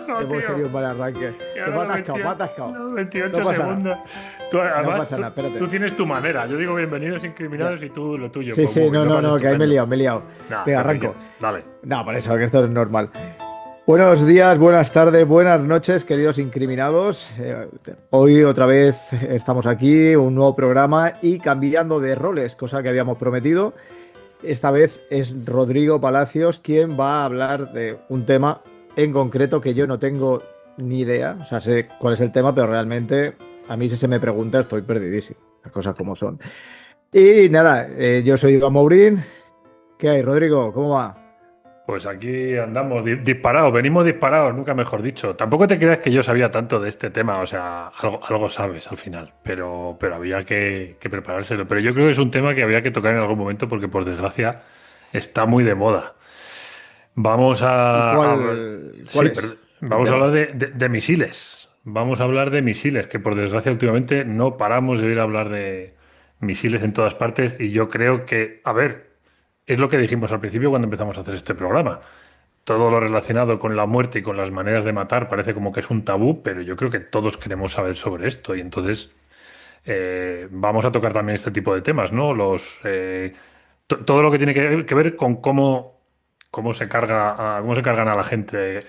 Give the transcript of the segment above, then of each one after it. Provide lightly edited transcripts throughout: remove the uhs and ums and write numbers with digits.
Jo, Hemos tío. tenido un mal arranque. Y Que me ahora ha los atascado, me ha 28, atascado. los No 28 pasa nada, segundos. Tú, no además, pasa tú, nada, tú espérate. tienes tu manera. Yo digo bienvenidos incriminados Ya. y tú lo tuyo. Sí, Pues sí, muy bien, no, me no, parece no, que ahí me he estupendo. liado, me he liado. Nada, Venga, perfecto. arranco. Dale. No, por eso, que esto es normal. Buenos días, buenas tardes, buenas noches, queridos incriminados. Hoy otra vez estamos aquí, un nuevo programa y cambiando de roles, cosa que habíamos prometido. Esta vez es Rodrigo Palacios quien va a hablar de un tema en concreto que yo no tengo ni idea. O sea, sé cuál es el tema, pero realmente a mí si se me pregunta estoy perdidísimo. Las cosas como son. Y nada, yo soy Iván Mourín. ¿Qué hay, Rodrigo? ¿Cómo va? Pues aquí andamos disparados, venimos disparados, nunca mejor dicho. Tampoco te creas que yo sabía tanto de este tema, o sea, algo sabes al final, pero había que preparárselo. Pero yo creo que es un tema que había que tocar en algún momento porque por desgracia está muy de moda. Vamos ¿Y cuál sí, pero es el vamos a hablar tema? de misiles. Vamos a hablar de misiles, que por desgracia últimamente no paramos de oír hablar de misiles en todas partes y yo creo que, a ver, es lo que dijimos al principio cuando empezamos a hacer este programa. Todo lo relacionado con la muerte y con las maneras de matar parece como que es un tabú, pero yo creo que todos queremos saber sobre esto y entonces vamos a tocar también este tipo de temas, ¿no? Todo lo que tiene que ver con cómo se cargan a la gente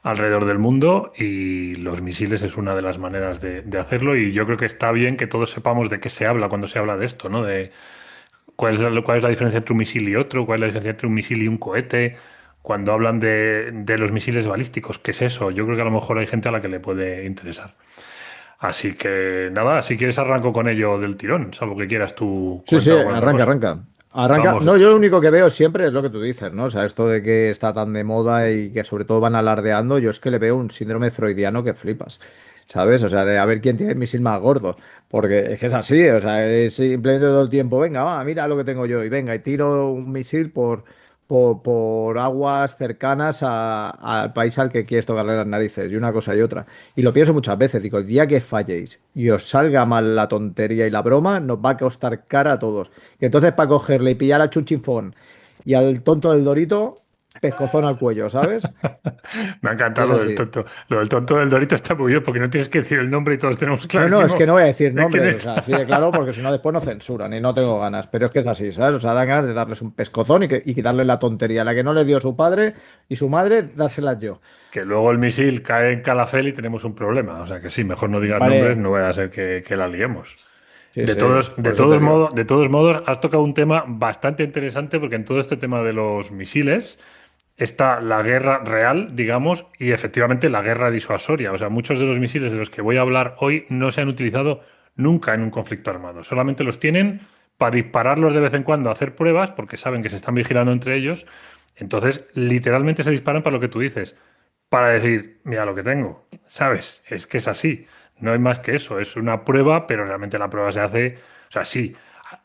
alrededor del mundo y los misiles es una de las maneras de hacerlo y yo creo que está bien que todos sepamos de qué se habla cuando se habla de esto, ¿no? De cuál es la diferencia entre un misil y otro, cuál es la diferencia entre un misil y un cohete, cuando hablan de los misiles balísticos, ¿qué es eso? Yo creo que a lo mejor hay gente a la que le puede interesar. Así que nada, si quieres arranco con ello del tirón, salvo que quieras tú Sí, sí, cuenta alguna otra arranca, cosa. arranca. Arranca. Vamos, No, yo lo único que veo siempre es lo que tú dices, ¿no? O sea, esto de que está tan de moda y que sobre todo van alardeando, yo es que le veo un síndrome freudiano que flipas, ¿sabes? O sea, de a ver quién tiene el misil más gordo. Porque es que es así, o sea, es simplemente todo el tiempo, venga, va, mira lo que tengo yo, y venga, y tiro un misil por aguas cercanas al país al que quieres tocarle las narices, y una cosa y otra. Y lo pienso muchas veces, digo, el día que falléis y os salga mal la tontería y la broma, nos va a costar cara a todos. Y entonces para cogerle y pillar a Chuchifón y al tonto del Dorito, pescozón al cuello, ¿sabes? me ha Y encantado es lo del así. tonto. Lo del tonto del Dorito está muy bien porque no tienes que decir el nombre y todos tenemos No, no, es que clarísimo no voy a decir de quién nombres, o es. sea, así de claro, porque si no después no censuran y no tengo ganas, pero es que es así, ¿sabes? O sea, dan ganas de darles un pescozón y quitarle la tontería, la que no le dio su padre y su madre, dárselas yo. Que luego el misil cae en Calafel y tenemos un problema. O sea que sí, mejor no digas nombres, Vale, no vaya a ser que la liemos. sí, sí, por eso te digo. De todos modos, has tocado un tema bastante interesante porque en todo este tema de los misiles está la guerra real, digamos, y efectivamente la guerra disuasoria. O sea, muchos de los misiles de los que voy a hablar hoy no se han utilizado nunca en un conflicto armado. Solamente los tienen para dispararlos de vez en cuando, hacer pruebas, porque saben que se están vigilando entre ellos. Entonces, literalmente se disparan para lo que tú dices, para decir, mira lo que tengo, ¿sabes? Es que es así. No hay más que eso. Es una prueba, pero realmente la prueba se hace. O sea, sí,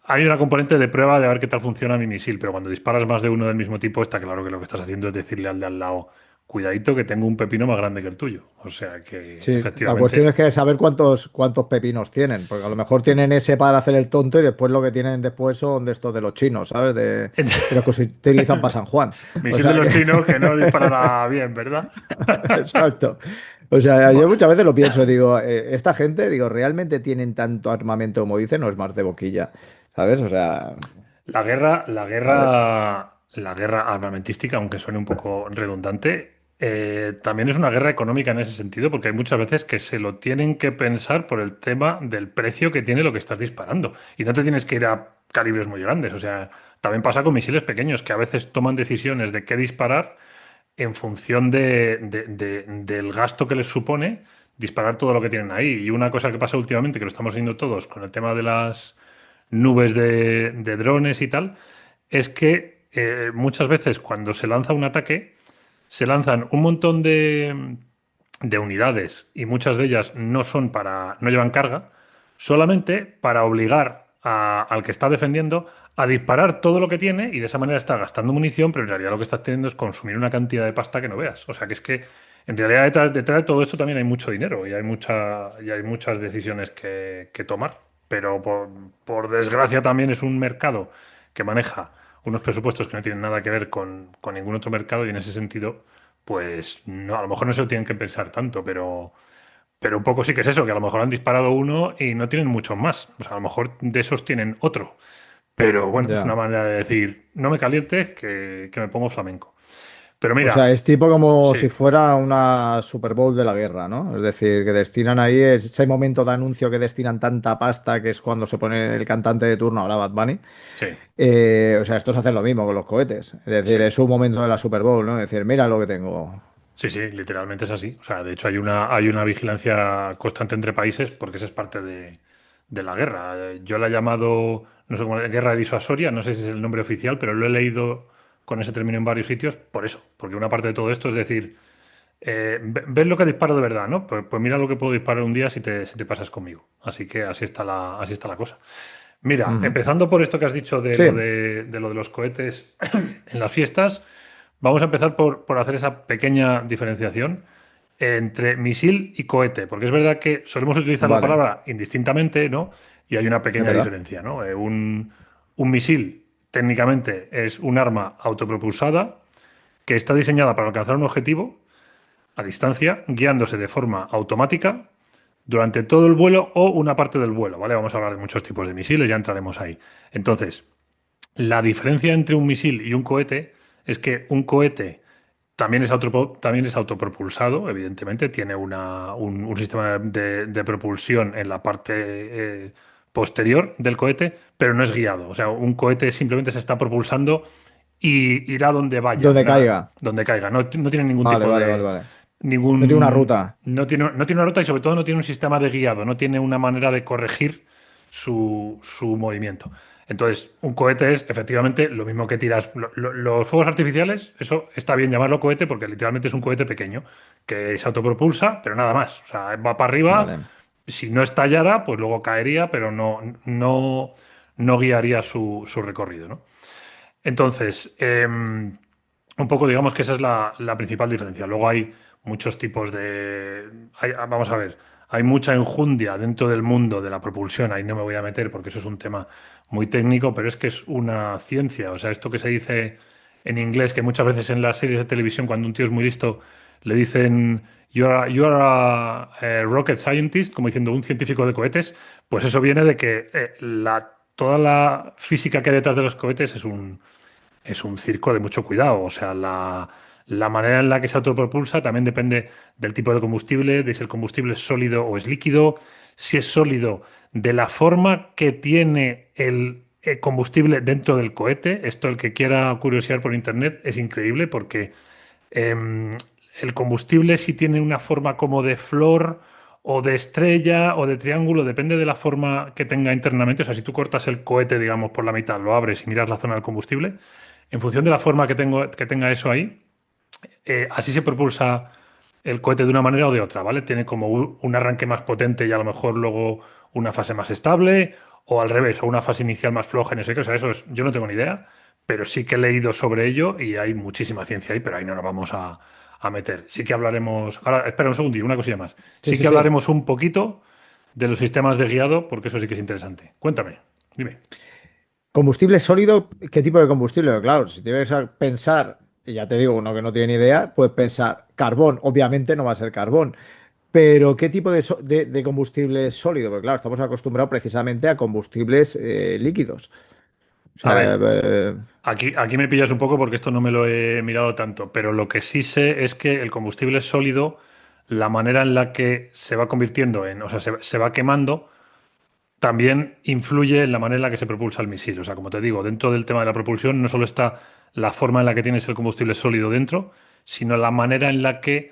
hay una componente de prueba de ver qué tal funciona mi misil, pero cuando disparas más de uno del mismo tipo, está claro que lo que estás haciendo es decirle al de al lado, cuidadito que tengo un pepino más grande que el tuyo. O sea que Sí, la cuestión efectivamente. es que saber cuántos pepinos tienen, porque a lo mejor tienen ese para hacer el tonto y después lo que tienen después son de estos de los chinos, ¿sabes? De los que se utilizan para San Juan. O Misil de sea los que, chinos que no disparará bien, ¿verdad? exacto. O sea, yo Buah. muchas veces lo pienso, digo, esta gente, digo, ¿realmente tienen tanto armamento como dicen o es más de boquilla? ¿Sabes? O sea, ¿sabes? La guerra armamentística, aunque suene un poco redundante, también es una guerra económica en ese sentido, porque hay muchas veces que se lo tienen que pensar por el tema del precio que tiene lo que estás disparando. Y no te tienes que ir a calibres muy grandes. O sea, también pasa con misiles pequeños, que a veces toman decisiones de qué disparar en función del gasto que les supone disparar todo lo que tienen ahí. Y una cosa que pasa últimamente, que lo estamos viendo todos con el tema de las nubes de drones y tal, es que muchas veces cuando se lanza un ataque, se lanzan un montón de unidades y muchas de ellas no llevan carga, solamente para obligar al que está defendiendo a disparar todo lo que tiene y de esa manera está gastando munición, pero en realidad lo que está haciendo es consumir una cantidad de pasta que no veas. O sea que es que en realidad detrás de todo esto también hay mucho dinero y hay muchas decisiones que tomar. Pero por desgracia también es un mercado que maneja unos presupuestos que no tienen nada que ver con ningún otro mercado y en ese sentido pues no, a lo mejor no se lo tienen que pensar tanto, pero un poco sí que es eso, que a lo mejor han disparado uno y no tienen muchos más. O sea, a lo mejor de esos tienen otro. Pero bueno, es una Ya. manera de decir, no me calientes, que me pongo flamenco. Pero O sea, mira, es tipo como sí, si fuera una Super Bowl de la guerra, ¿no? Es decir, que destinan ahí ese momento de anuncio que destinan tanta pasta, que es cuando se pone el cantante de turno, ahora Bad Bunny. sí, O sea, estos hacen lo mismo con los cohetes. Es decir, sí. es un momento de la Super Bowl, ¿no? Es decir, mira lo que tengo. Sí, sí, literalmente es así. O sea, de hecho hay una vigilancia constante entre países porque esa es parte de la guerra. Yo la he llamado, no sé cómo, guerra disuasoria, no sé si es el nombre oficial, pero lo he leído con ese término en varios sitios por eso, porque una parte de todo esto es decir, ves lo que disparo de verdad, ¿no? Pues mira lo que puedo disparar un día si te pasas conmigo. Así que así está la cosa. Mira, Ujú. empezando por esto que has dicho de Sí, lo de los cohetes en las fiestas. Vamos a empezar por hacer esa pequeña diferenciación entre misil y cohete, porque es verdad que solemos utilizar la vale, palabra indistintamente, ¿no? Y hay una es pequeña verdad. diferencia, ¿no? Un misil técnicamente es un arma autopropulsada que está diseñada para alcanzar un objetivo a distancia, guiándose de forma automática durante todo el vuelo o una parte del vuelo, ¿vale? Vamos a hablar de muchos tipos de misiles, ya entraremos ahí. Entonces, la diferencia entre un misil y un cohete es que un cohete también es autopropulsado, evidentemente, tiene un sistema de propulsión en la parte posterior del cohete, pero no es guiado. O sea, un cohete simplemente se está propulsando y irá donde vaya, Donde caiga. donde caiga. No tiene ningún Vale, tipo vale, vale, de... vale. No tiene una Ningún, ruta. no tiene una ruta y sobre todo no tiene un sistema de guiado, no tiene una manera de corregir su movimiento. Entonces, un cohete es efectivamente lo mismo que tiras. Los fuegos artificiales, eso está bien llamarlo cohete porque literalmente es un cohete pequeño que se autopropulsa, pero nada más. O sea, va para arriba. Vale. Si no estallara, pues luego caería, pero no guiaría su recorrido, ¿no? Entonces, un poco digamos que esa es la principal diferencia. Luego hay muchos tipos vamos a ver, hay mucha enjundia dentro del mundo de la propulsión, ahí no me voy a meter porque eso es un tema muy técnico, pero es que es una ciencia. O sea, esto que se dice en inglés, que muchas veces en las series de televisión, cuando un tío es muy listo, le dicen you are a rocket scientist, como diciendo un científico de cohetes, pues eso viene de que toda la física que hay detrás de los cohetes es un circo de mucho cuidado. O sea, la manera en la que se autopropulsa también depende del tipo de combustible, de si el combustible es sólido o es líquido. Si es sólido, de la forma que tiene el combustible dentro del cohete. Esto, el que quiera curiosear por internet, es increíble porque em, el combustible, si tiene una forma como de flor o de estrella o de triángulo, depende de la forma que tenga internamente. O sea, si tú cortas el cohete, digamos, por la mitad, lo abres y miras la zona del combustible, en función de la forma que tenga eso ahí, así se propulsa el cohete de una manera o de otra, ¿vale? Tiene como un arranque más potente y a lo mejor luego una fase más estable, o al revés, o una fase inicial más floja, no sé qué. O sea, yo no tengo ni idea, pero sí que he leído sobre ello y hay muchísima ciencia ahí, pero ahí no nos vamos a meter. Sí que hablaremos. Ahora, espera un segundillo, una cosilla más. Sí, Sí sí, que sí. hablaremos un poquito de los sistemas de guiado, porque eso sí que es interesante. Cuéntame, dime. Combustible sólido, ¿qué tipo de combustible? Claro, si tienes que pensar, y ya te digo, uno que no tiene ni idea, pues pensar carbón, obviamente no va a ser carbón, pero ¿qué tipo de combustible es sólido? Porque claro, estamos acostumbrados precisamente a combustibles líquidos. O A sea, ver. Aquí me pillas un poco porque esto no me lo he mirado tanto, pero lo que sí sé es que el combustible sólido, la manera en la que se va convirtiendo o sea, se va quemando, también influye en la manera en la que se propulsa el misil. O sea, como te digo, dentro del tema de la propulsión no solo está la forma en la que tienes el combustible sólido dentro, sino la manera en la que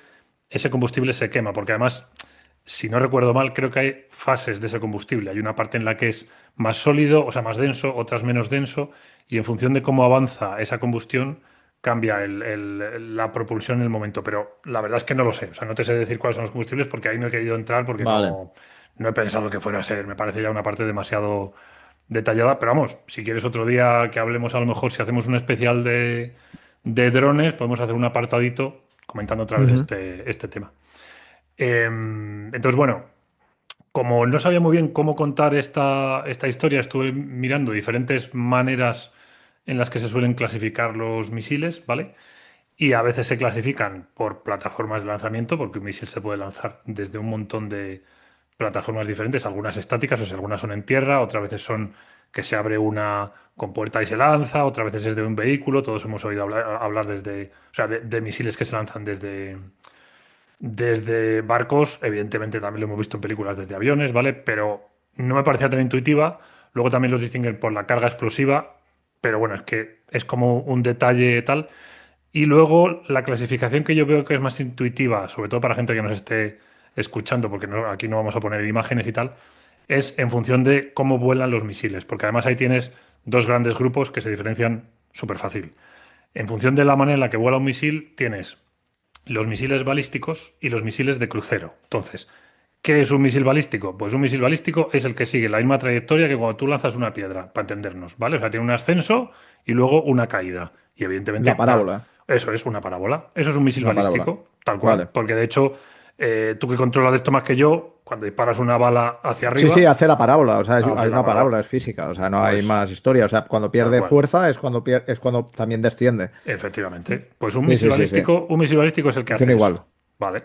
ese combustible se quema. Porque además, si no recuerdo mal, creo que hay fases de ese combustible. Hay una parte en la que es más sólido, o sea, más denso, otras menos denso, y en función de cómo avanza esa combustión, cambia la propulsión en el momento. Pero la verdad es que no lo sé. O sea, no te sé decir cuáles son los combustibles porque ahí no he querido entrar porque vale. no he pensado que fuera a ser. Me parece ya una parte demasiado detallada. Pero vamos, si quieres otro día que hablemos, a lo mejor si hacemos un especial de drones, podemos hacer un apartadito comentando otra vez Ujú. este tema. Entonces, bueno, como no sabía muy bien cómo contar esta historia, estuve mirando diferentes maneras en las que se suelen clasificar los misiles, ¿vale? y a veces se clasifican por plataformas de lanzamiento, porque un misil se puede lanzar desde un montón de plataformas diferentes, algunas estáticas, o sea, algunas son en tierra, otras veces son que se abre una compuerta y se lanza, otras veces es de un vehículo, todos hemos oído hablar desde, o sea, de misiles que se lanzan desde barcos, evidentemente también lo hemos visto en películas desde aviones, ¿vale? Pero no me parecía tan intuitiva. Luego también los distinguen por la carga explosiva, pero bueno, es que es como un detalle tal. Y luego la clasificación que yo veo que es más intuitiva, sobre todo para gente que nos esté escuchando, porque aquí no vamos a poner imágenes y tal, es en función de cómo vuelan los misiles, porque además ahí tienes dos grandes grupos que se diferencian súper fácil. En función de la manera en la que vuela un misil, tienes los misiles balísticos y los misiles de crucero. Entonces, ¿qué es un misil balístico? Pues un misil balístico es el que sigue la misma trayectoria que cuando tú lanzas una piedra, para entendernos, ¿vale? O sea, tiene un ascenso y luego una caída. Y La evidentemente, parábola. eso es una parábola. Eso es un misil Una parábola. balístico, tal cual. Vale. Porque de hecho, tú que controlas de esto más que yo, cuando disparas una bala hacia Sí, sí, arriba, hace la parábola, o sea, hace hay la una parábola. parábola, es física, o sea, no hay Pues más historia, o sea, cuando tal pierde cual. fuerza es cuando es cuando también desciende. Efectivamente. Pues Sí, sí, sí, sí. un misil balístico es el que Funciona hace eso, igual. ¿vale?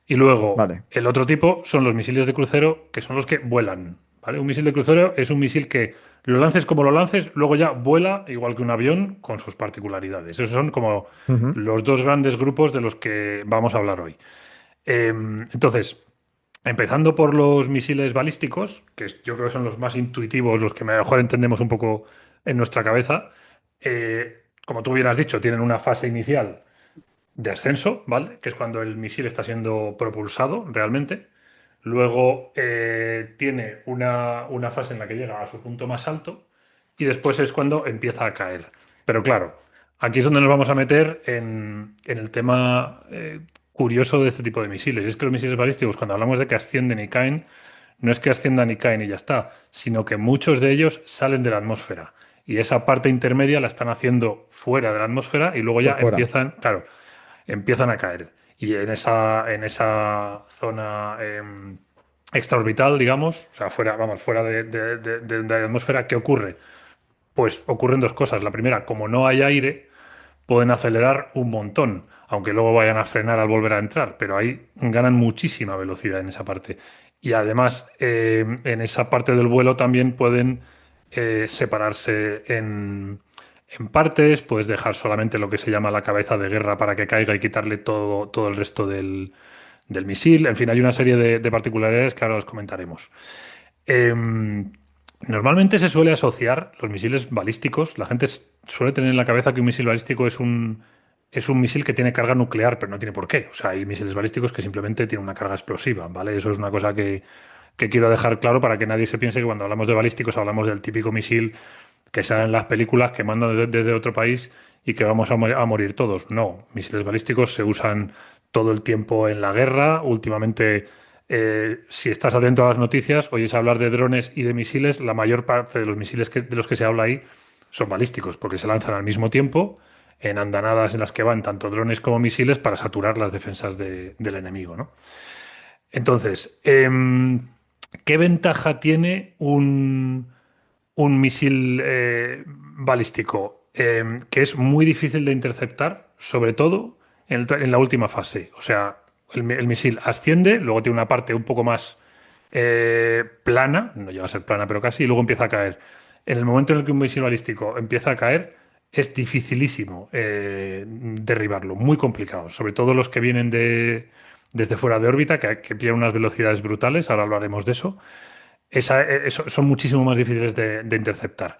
Y luego, Vale. el otro tipo son los misiles de crucero, que son los que vuelan, ¿vale? Un misil de crucero es un misil que lo lances como lo lances, luego ya vuela igual que un avión con sus particularidades. Esos son como Ujú. los dos grandes grupos de los que vamos a hablar hoy. Entonces, empezando por los misiles balísticos, que yo creo que son los más intuitivos, los que mejor entendemos un poco en nuestra cabeza, como tú bien has dicho, tienen una fase inicial de ascenso, ¿vale? Que es cuando el misil está siendo propulsado realmente. Luego tiene una fase en la que llega a su punto más alto y después es cuando empieza a caer. Pero claro, aquí es donde nos vamos a meter en el tema curioso de este tipo de misiles. Y es que los misiles balísticos, cuando hablamos de que ascienden y caen, no es que asciendan y caen y ya está, sino que muchos de ellos salen de la atmósfera. Y esa parte intermedia la están haciendo fuera de la atmósfera y luego Por ya fuera. empiezan, claro, empiezan a caer. Y en esa zona extraorbital, digamos, o sea, fuera, vamos, fuera de la atmósfera, ¿qué ocurre? Pues ocurren dos cosas. La primera, como no hay aire, pueden acelerar un montón, aunque luego vayan a frenar al volver a entrar, pero ahí ganan muchísima velocidad en esa parte. Y además, en esa parte del vuelo también pueden separarse en partes, puedes dejar solamente lo que se llama la cabeza de guerra para que caiga y quitarle todo el resto del misil. En fin, hay una serie de particularidades que ahora os comentaremos. Em, Normalmente se suele asociar los misiles balísticos. La gente suele tener en la cabeza que un misil balístico es un misil que tiene carga nuclear, pero no tiene por qué. O sea, hay misiles balísticos que simplemente tienen una carga explosiva, ¿vale? Eso es una cosa que quiero dejar claro para que nadie se piense que cuando hablamos de balísticos hablamos del típico misil que sale en las películas que mandan desde otro país y que vamos a morir todos. No, misiles balísticos se usan todo el tiempo en la guerra. Últimamente, si estás atento a las noticias, oyes hablar de drones y de misiles. La mayor parte de los misiles de los que se habla ahí son balísticos, porque se lanzan al mismo tiempo en andanadas en las que van tanto drones como misiles para saturar las defensas del enemigo, ¿no? Entonces, ¿qué ventaja tiene un misil balístico que es muy difícil de interceptar, sobre todo en la última fase? O sea, el misil asciende, luego tiene una parte un poco más plana, no llega a ser plana, pero casi, y luego empieza a caer. En el momento en el que un misil balístico empieza a caer, es dificilísimo derribarlo, muy complicado, sobre todo los que vienen desde fuera de órbita, que pillan unas velocidades brutales, ahora hablaremos de eso. Son muchísimo más difíciles de interceptar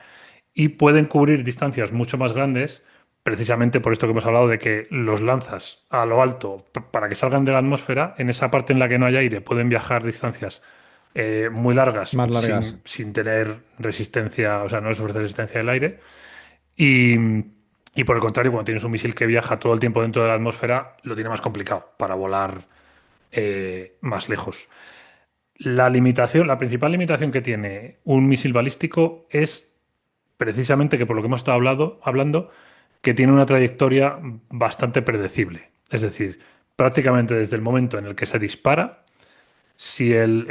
y pueden cubrir distancias mucho más grandes, precisamente por esto que hemos hablado de que los lanzas a lo alto para que salgan de la atmósfera. En esa parte en la que no hay aire pueden viajar distancias muy largas Más largas. sin tener resistencia, o sea, no les ofrece resistencia del aire. Y, y por el contrario, cuando tienes un misil que viaja todo el tiempo dentro de la atmósfera, lo tiene más complicado para volar más lejos. La principal limitación que tiene un misil balístico es precisamente que por lo que hemos estado hablando, que tiene una trayectoria bastante predecible. Es decir, prácticamente desde el momento en el que se dispara, si el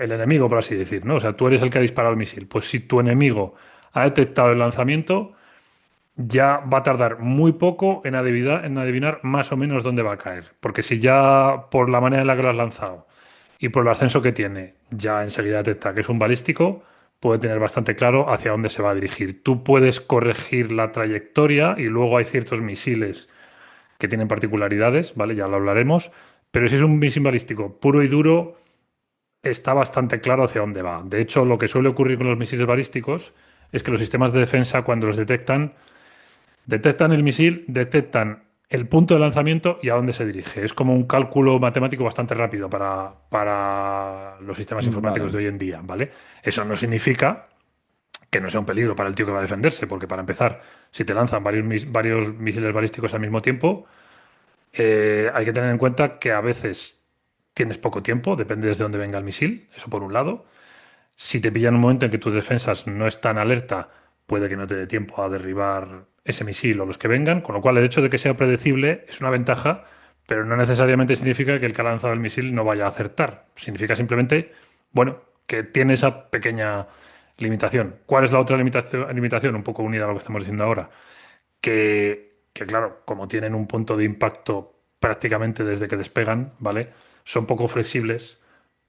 enemigo, por así decir, ¿no? O sea, tú eres el que ha disparado el misil, pues si tu enemigo ha detectado el lanzamiento, ya va a tardar muy poco en adivinar más o menos dónde va a caer. Porque si ya por la manera en la que lo has lanzado y por el ascenso que tiene, ya enseguida detecta que es un balístico, puede tener bastante claro hacia dónde se va a dirigir. Tú puedes corregir la trayectoria y luego hay ciertos misiles que tienen particularidades, ¿vale? Ya lo hablaremos. Pero si es un misil balístico puro y duro, está bastante claro hacia dónde va. De hecho, lo que suele ocurrir con los misiles balísticos es que los sistemas de defensa, cuando los detectan el misil, detectan el punto de lanzamiento y a dónde se dirige. Es como un cálculo matemático bastante rápido para los sistemas informáticos de Vale. hoy en día, ¿vale? Eso no significa que no sea un peligro para el tío que va a defenderse, porque para empezar, si te lanzan varios misiles balísticos al mismo tiempo, hay que tener en cuenta que a veces tienes poco tiempo, depende desde dónde venga el misil, eso por un lado. Si te pilla en un momento en que tus defensas no están alerta, puede que no te dé tiempo a derribar ese misil o los que vengan, con lo cual el hecho de que sea predecible es una ventaja, pero no necesariamente significa que el que ha lanzado el misil no vaya a acertar. Significa simplemente, bueno, que tiene esa pequeña limitación. ¿Cuál es la otra limitación? Un poco unida a lo que estamos diciendo ahora, que claro, como tienen un punto de impacto prácticamente desde que despegan, ¿vale? Son poco flexibles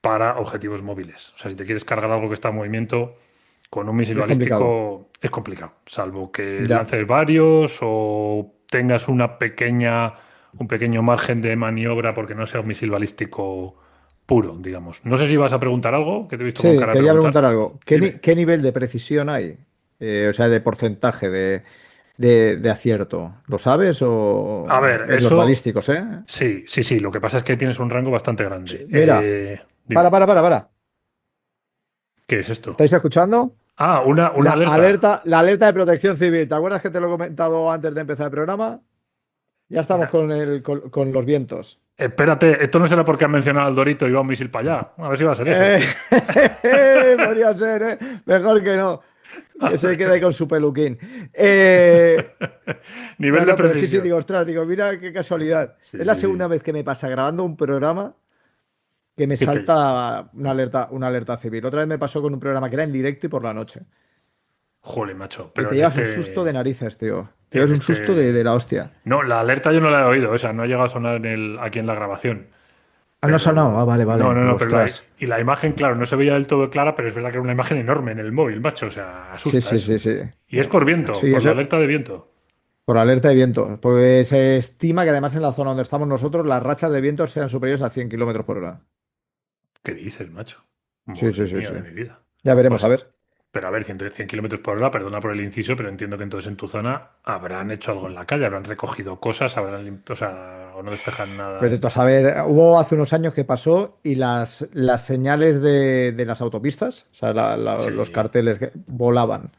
para objetivos móviles. O sea, si te quieres cargar algo que está en movimiento, con un misil Es complicado. balístico es complicado, salvo que Ya. lances varios o tengas un pequeño margen de maniobra porque no sea un misil balístico puro, digamos. No sé si vas a preguntar algo, que te he visto con Sí, cara de quería preguntar preguntar. algo. Dime. ¿Qué nivel de precisión hay? O sea, de porcentaje de acierto. ¿Lo sabes? A O ver, en los eso balísticos, ¿eh? sí, sí, sí. Lo que pasa es que tienes un rango bastante Sí, grande. mira, Dime, para. ¿qué es esto? ¿Estáis escuchando? Ah, una alerta. La alerta de protección civil. ¿Te acuerdas que te lo he comentado antes de empezar el programa? Ya estamos Una- con los vientos. Espérate, esto no será porque han mencionado al Dorito y va un misil para allá. A ver si va a ser eso. Eh, podría ser, ¿eh? Mejor que no. Que se quede ahí con su peluquín. Nivel de Pero sí, precisión. digo, ostras, digo, mira qué casualidad. Sí, Es la sí, segunda sí. vez que me pasa grabando un programa que me ¿Qué te... salta una alerta civil. Otra vez me pasó con un programa que era en directo y por la noche. Joder, macho. Y Pero te llevas un susto de narices, tío. Te en llevas un susto este... de la hostia. No, la alerta yo no la he oído. O sea, no ha llegado a sonar aquí en la grabación. Ah, no ha sonado. Ah, Pero... vale, No, vale. no, Digo, no. Pero ostras. y la imagen, claro, no se veía del todo clara, pero es verdad que era una imagen enorme en el móvil, macho. O sea, Sí, asusta sí, eso. sí, sí. Y es por Joder, macho. viento, Y por la eso, alerta de viento. por alerta de viento. Pues se estima que además en la zona donde estamos nosotros, las rachas de viento sean superiores a 100 kilómetros por hora. ¿Qué dices, macho? Sí, Madre sí, sí, mía sí. de mi vida. Ya veremos, a Pues, ver. pero a ver, 100 kilómetros por hora, perdona por el inciso, pero entiendo que entonces en tu zona habrán hecho algo en la calle, habrán recogido cosas, o sea, o no despejan nada Vete tú en... a saber, hubo hace unos años que pasó y las señales de las autopistas, o sea, los Sí, carteles volaban,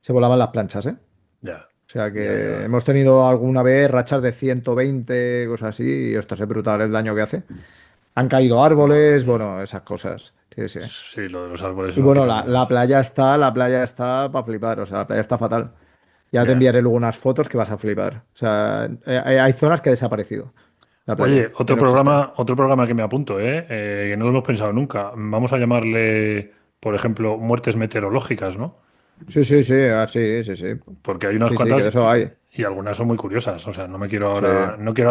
se volaban las planchas, ¿eh? ya, O sea ya, que ya. hemos tenido alguna vez rachas de 120 cosas así, y esto es brutal el daño que hace. Han caído Madre árboles, mía. bueno, esas cosas. Sí, sí. Sí, lo de los árboles Y eso bueno, quita menos. la playa está para flipar, o sea, la playa está fatal. Ya te Ya. enviaré luego unas fotos que vas a flipar. O sea, hay zonas que ha desaparecido la playa, Oye, que no existen. otro programa que me apunto, ¿eh? Que no lo hemos pensado nunca. Vamos a llamarle, por ejemplo, muertes meteorológicas, ¿no? Sí, sí, sí, sí, sí, sí. Porque hay unas Sí, sí, que de cuantas eso hay. y algunas son muy curiosas. O sea, Sí. no quiero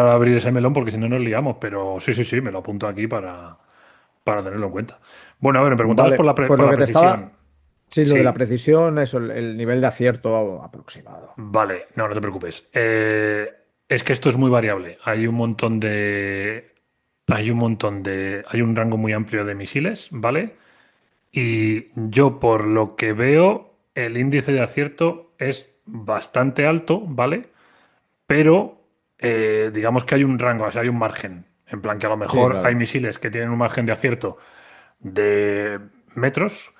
ahora abrir ese melón porque si no nos liamos, pero sí, sí, sí, me lo apunto aquí para tenerlo en cuenta. Bueno, a ver, me preguntabas Vale, pues por lo la que te precisión. estaba. Sí, lo de la Sí, precisión, eso, el nivel de acierto aproximado. vale, no, no te preocupes. Es que esto es muy variable. Hay un rango muy amplio de misiles, ¿vale? Y yo, por lo que veo, el índice de acierto es bastante alto, ¿vale? Pero digamos que hay un rango, o sea, hay un margen. En plan que a lo Sí, mejor hay claro. misiles que tienen un margen de acierto de metros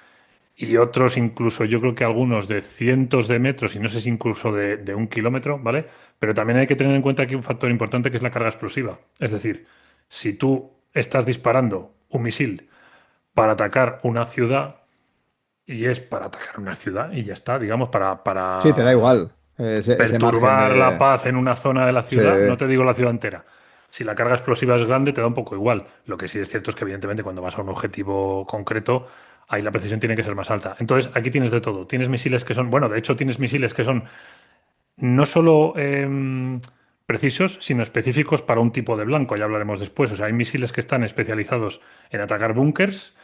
y otros incluso, yo creo que algunos de cientos de metros y no sé si incluso de 1 kilómetro, ¿vale? Pero también hay que tener en cuenta aquí un factor importante que es la carga explosiva. Es decir, si tú estás disparando un misil para atacar una ciudad, y es para atacar una ciudad y ya está, digamos, Sí, te da para igual ese margen perturbar la de. paz en una zona de la Sí, ciudad, no te digo la ciudad entera. Si la carga explosiva es grande, te da un poco igual. Lo que sí es cierto es que, evidentemente, cuando vas a un objetivo concreto, ahí la precisión tiene que ser más alta. Entonces, aquí tienes de todo. Tienes misiles que son, bueno, de hecho, tienes misiles que son no solo precisos, sino específicos para un tipo de blanco, ya hablaremos después. O sea, hay misiles que están especializados en atacar búnkers,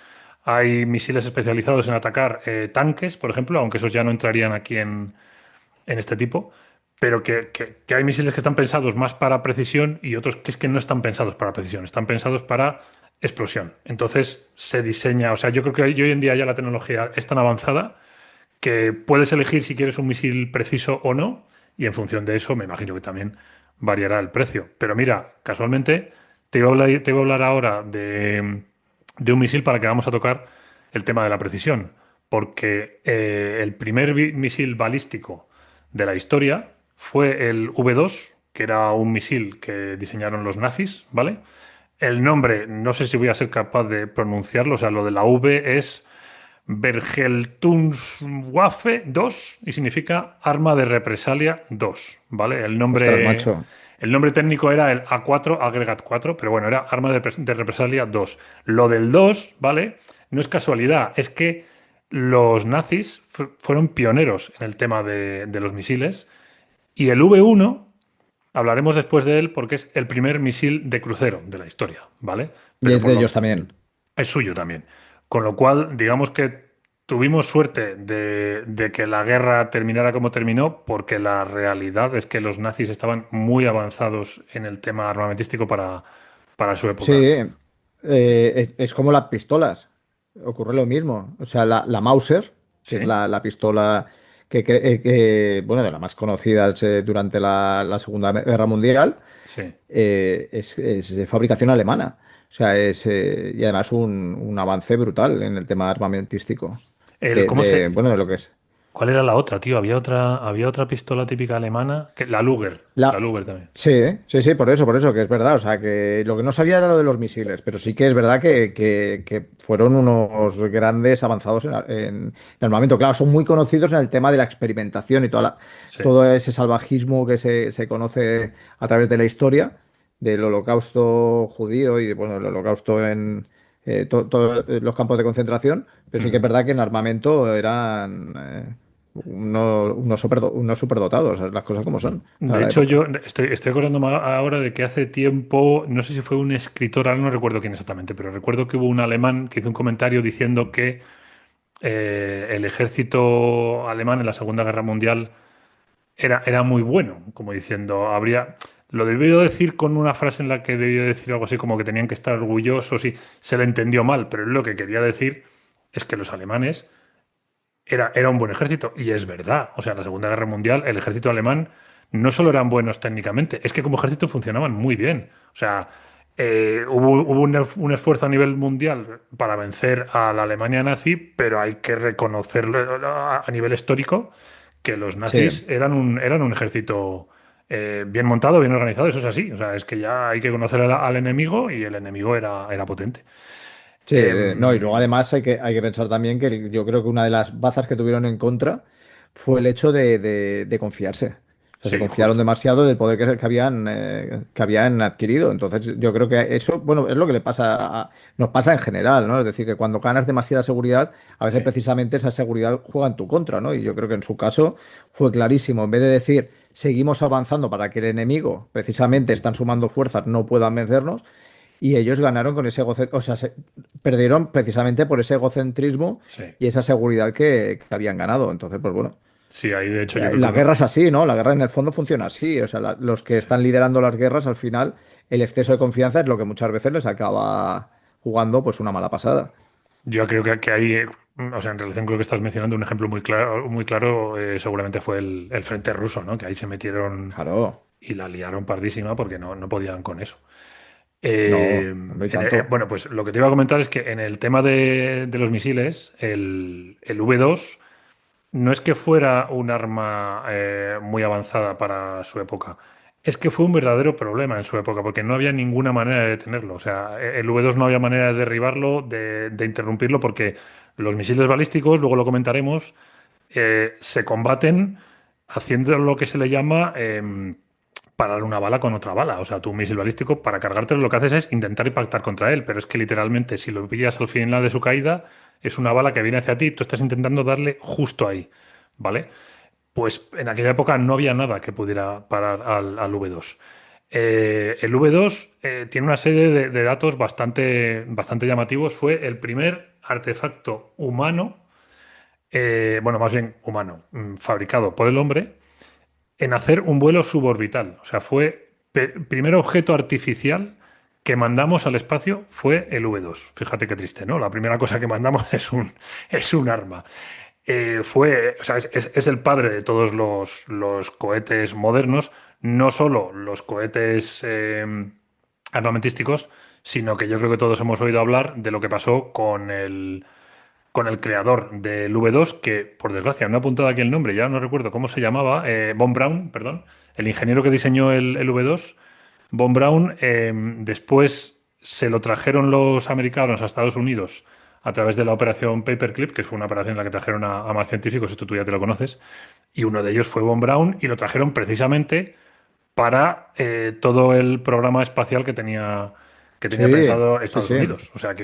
hay misiles especializados en atacar tanques, por ejemplo, aunque esos ya no entrarían aquí en este tipo, pero que hay misiles que están pensados más para precisión y otros que es que no están pensados para precisión, están pensados para explosión. Entonces se diseña, o sea, yo creo que hoy en día ya la tecnología es tan avanzada que puedes elegir si quieres un misil preciso o no, y en función de eso me imagino que también variará el precio. Pero mira, casualmente te iba a hablar ahora de un misil para que vamos a tocar el tema de la precisión, porque el primer misil balístico de la historia fue el V2, que era un misil que diseñaron los nazis, ¿vale? El nombre, no sé si voy a ser capaz de pronunciarlo, o sea, lo de la V es Bergeltungswaffe 2 y significa arma de represalia 2, ¿vale? Ostras, macho. El nombre técnico era el A4 Aggregate 4, pero bueno, era arma de represalia 2. Lo del 2, ¿vale? No es casualidad, es que los nazis fueron pioneros en el tema de los misiles y el V1, hablaremos después de él porque es el primer misil de crucero de la historia, ¿vale? Y Pero es por de ellos lo, también. es suyo también. Con lo cual, digamos que tuvimos suerte de que la guerra terminara como terminó, porque la realidad es que los nazis estaban muy avanzados en el tema armamentístico para su Sí, época. es como las pistolas. Ocurre lo mismo. O sea, la Mauser, que es Sí, la pistola bueno, de las más conocidas durante la Segunda Guerra Mundial, sí. es de fabricación alemana. O sea, y además un avance brutal en el tema armamentístico. ¿Cómo se, Bueno, de lo que es. cuál era la otra, tío? Había otra pistola típica alemana, la La, Luger también. sí, sí, sí, por eso, que es verdad. O sea, que lo que no sabía era lo de los misiles, pero sí que es verdad que fueron unos grandes avanzados en el armamento. Claro, son muy conocidos en el tema de la experimentación y Sí. todo ese salvajismo que se conoce a través de la historia del holocausto judío y, bueno, el holocausto en todos los campos de concentración. Pero sí que es Ujú. verdad que en armamento eran unos superdotados, las cosas como son para De la hecho, época. yo estoy acordándome ahora de que hace tiempo, no sé si fue un escritor, ahora no recuerdo quién exactamente, pero recuerdo que hubo un alemán que hizo un comentario diciendo que el ejército alemán en la Segunda Guerra Mundial era muy bueno, como diciendo, lo debió decir con una frase en la que debió decir algo así como que tenían que estar orgullosos y se le entendió mal, pero él lo que quería decir es que los alemanes era un buen ejército, y es verdad. O sea, en la Segunda Guerra Mundial, el ejército alemán no solo eran buenos técnicamente, es que como ejército funcionaban muy bien. O sea, hubo un esfuerzo a nivel mundial para vencer a la Alemania nazi, pero hay que reconocerlo a nivel histórico que los Sí, nazis eran un ejército bien montado, bien organizado, eso es así. O sea, es que ya hay que conocer al enemigo y el enemigo era potente. sí, no, y luego Em, además hay que pensar también que yo creo que una de las bazas que tuvieron en contra fue el hecho de confiarse. O sea, se sí, confiaron justo. demasiado del poder que habían adquirido. Entonces, yo creo que eso, bueno, es lo que nos pasa en general, ¿no? Es decir, que cuando ganas demasiada seguridad, a veces Sí. precisamente esa seguridad juega en tu contra, ¿no? Y yo creo que en su caso fue clarísimo. En vez de decir, seguimos avanzando para que el enemigo, precisamente, están sumando fuerzas, no puedan vencernos. Y ellos ganaron con ese egocentrismo, o sea, perdieron precisamente por ese egocentrismo Sí. y esa seguridad que habían ganado. Entonces, pues bueno, Sí, ahí de hecho yo creo la que guerra es así, ¿no? La guerra en el fondo funciona así. O sea, los que sí. están liderando las guerras, al final, el exceso de confianza es lo que muchas veces les acaba jugando pues una mala pasada. Yo creo que hay, o sea, en relación con lo que estás mencionando, un ejemplo muy claro seguramente fue el frente ruso, ¿no? Que ahí se metieron Claro, y la liaron pardísima porque no podían con eso. no, hombre, y tanto. Bueno, pues lo que te iba a comentar es que en el tema de los misiles, el V2 no es que fuera un arma muy avanzada para su época, es que fue un verdadero problema en su época, porque no había ninguna manera de detenerlo. O sea, el V2 no había manera de derribarlo, de interrumpirlo, porque los misiles balísticos, luego lo comentaremos, se combaten haciendo lo que se le llama parar una bala con otra bala. O sea, tu misil balístico, para cargártelo, lo que haces es intentar impactar contra él, pero es que literalmente, si lo pillas al final de su caída, es una bala que viene hacia ti y tú estás intentando darle justo ahí. ¿Vale? Pues en aquella época no había nada que pudiera parar al V2. El V2 tiene una serie de datos bastante llamativos. Fue el primer artefacto humano, bueno, más bien humano, fabricado por el hombre en hacer un vuelo suborbital. O sea, fue el primer objeto artificial que mandamos al espacio fue el V2. Fíjate qué triste, ¿no? La primera cosa que mandamos es un arma. O sea, es el padre de todos los cohetes modernos, no solo los cohetes armamentísticos, sino que yo creo que todos hemos oído hablar de lo que pasó con el creador del V2, que por desgracia no he apuntado aquí el nombre, ya no recuerdo cómo se llamaba, Von Braun, perdón, el ingeniero que diseñó el V2, Von Braun, después se lo trajeron los americanos a Estados Unidos a través de la operación Paperclip, que fue una operación en la que trajeron a más científicos, esto tú ya te lo conoces, y uno de ellos fue Von Braun, y lo trajeron precisamente para todo el programa espacial que tenía Sí, pensado sí, Estados sí. Unidos. O sea,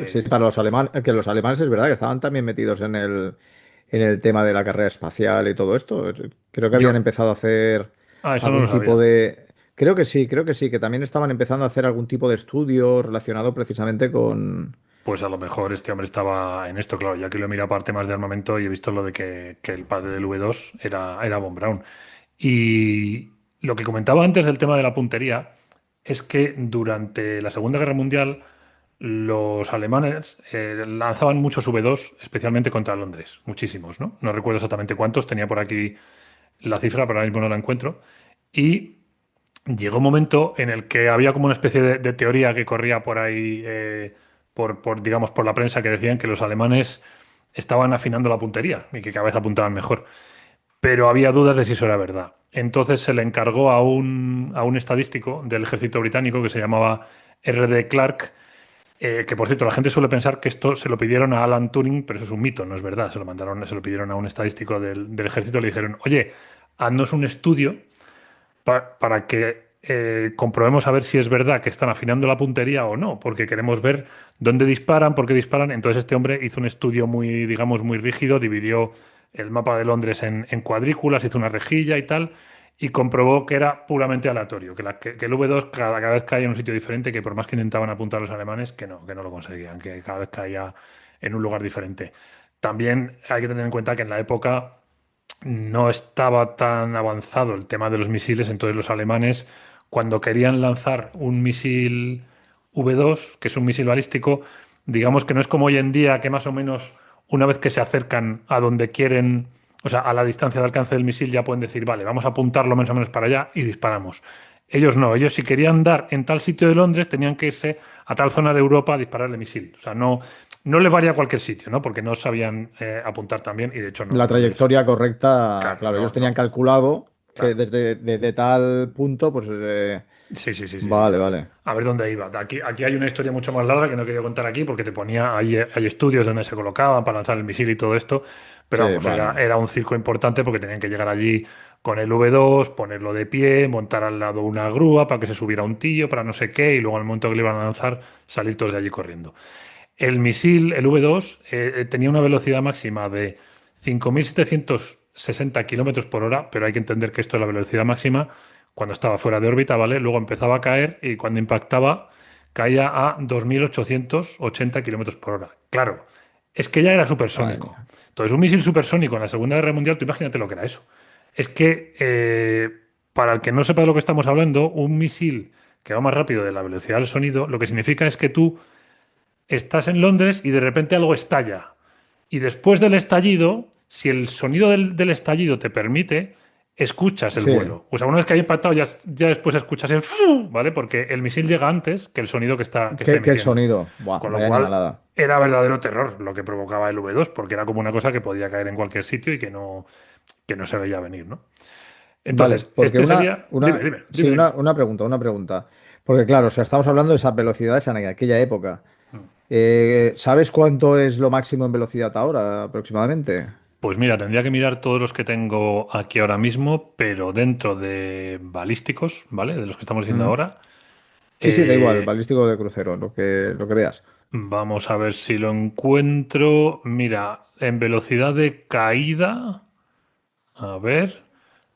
Sí, para los alemanes, que los alemanes es verdad que estaban también metidos en el tema de la carrera espacial y todo esto. Creo que habían yo, empezado a hacer eso no lo algún tipo sabía. de... creo que sí, que también estaban empezando a hacer algún tipo de estudio relacionado precisamente con... Pues a lo mejor este hombre estaba en esto, claro, ya que lo he mirado para temas de armamento y he visto lo de que el padre del V2 era Von Braun. Y lo que comentaba antes del tema de la puntería es que durante la Segunda Guerra Mundial los alemanes lanzaban muchos V2, especialmente contra Londres, muchísimos, ¿no? No recuerdo exactamente cuántos, tenía por aquí la cifra, pero ahora mismo no la encuentro. Y llegó un momento en el que había como una especie de teoría que corría por ahí, digamos, por la prensa, que decían que los alemanes estaban afinando la puntería y que cada vez apuntaban mejor. Pero había dudas de si eso era verdad. Entonces se le encargó a un estadístico del ejército británico que se llamaba R.D. Clark, que por cierto, la gente suele pensar que esto se lo pidieron a Alan Turing, pero eso es un mito, no es verdad. Se lo pidieron a un estadístico del ejército, le dijeron, oye, haznos un estudio para que comprobemos a ver si es verdad que están afinando la puntería o no, porque queremos ver dónde disparan, por qué disparan. Entonces este hombre hizo un estudio muy, digamos, muy rígido, dividió el mapa de Londres en cuadrículas, hizo una rejilla y tal, y comprobó que era puramente aleatorio, que el V2 cada vez caía en un sitio diferente, que por más que intentaban apuntar los alemanes, que no lo conseguían, que cada vez caía en un lugar diferente. También hay que tener en cuenta que en la época no estaba tan avanzado el tema de los misiles, entonces los alemanes, cuando querían lanzar un misil V2, que es un misil balístico, digamos que no es como hoy en día, que más o menos una vez que se acercan a donde quieren, o sea, a la distancia de alcance del misil, ya pueden decir, vale, vamos a apuntarlo más o menos para allá y disparamos. Ellos no, ellos si querían dar en tal sitio de Londres, tenían que irse a tal zona de Europa a disparar el misil. O sea, no le varía a cualquier sitio, ¿no? Porque no sabían apuntar tan bien y de hecho no, La no les. trayectoria correcta, Claro, claro, no, ellos tenían no, calculado que claro. desde tal punto, pues... Sí, sí, sí, sí, sí. vale, vale. A ver dónde iba. Aquí hay una historia mucho más larga que no quería contar aquí porque te ponía, hay estudios donde se colocaban para lanzar el misil y todo esto, pero Sí, vamos, era, bueno. era un circo importante porque tenían que llegar allí con el V2, ponerlo de pie, montar al lado una grúa para que se subiera un tío, para no sé qué, y luego al momento que le iban a lanzar, salir todos de allí corriendo. El misil, el V2, tenía una velocidad máxima de 5.760 kilómetros por hora, pero hay que entender que esto es la velocidad máxima cuando estaba fuera de órbita, ¿vale? Luego empezaba a caer y cuando impactaba caía a 2.880 kilómetros por hora. Claro, es que ya era Madre supersónico. mía. Entonces, un misil supersónico en la Segunda Guerra Mundial, tú imagínate lo que era eso. Es que, para el que no sepa de lo que estamos hablando, un misil que va más rápido de la velocidad del sonido, lo que significa es que tú estás en Londres y de repente algo estalla. Y después del estallido, si el sonido del estallido te permite, escuchas el Sí, vuelo. O sea, una vez que haya impactado, ya después escuchas el ¡fu! ¿Vale? Porque el misil llega antes que el sonido que está que el emitiendo. sonido. Buah, Con lo vaya cual, animalada. era verdadero terror lo que provocaba el V2, porque era como una cosa que podía caer en cualquier sitio y que no se veía venir, ¿no? Vale, Entonces, porque este sería. Dime, dime, sí, dime, dime. una pregunta, una pregunta. Porque claro, o sea, estamos hablando de esas velocidades en aquella época. ¿Sabes cuánto es lo máximo en velocidad ahora aproximadamente? Pues mira, tendría que mirar todos los que tengo aquí ahora mismo, pero dentro de balísticos, ¿vale? De los que estamos diciendo Mm. ahora. Sí, sí, da igual, Eh, balístico de crucero, lo que veas. vamos a ver si lo encuentro. Mira, en velocidad de caída. A ver,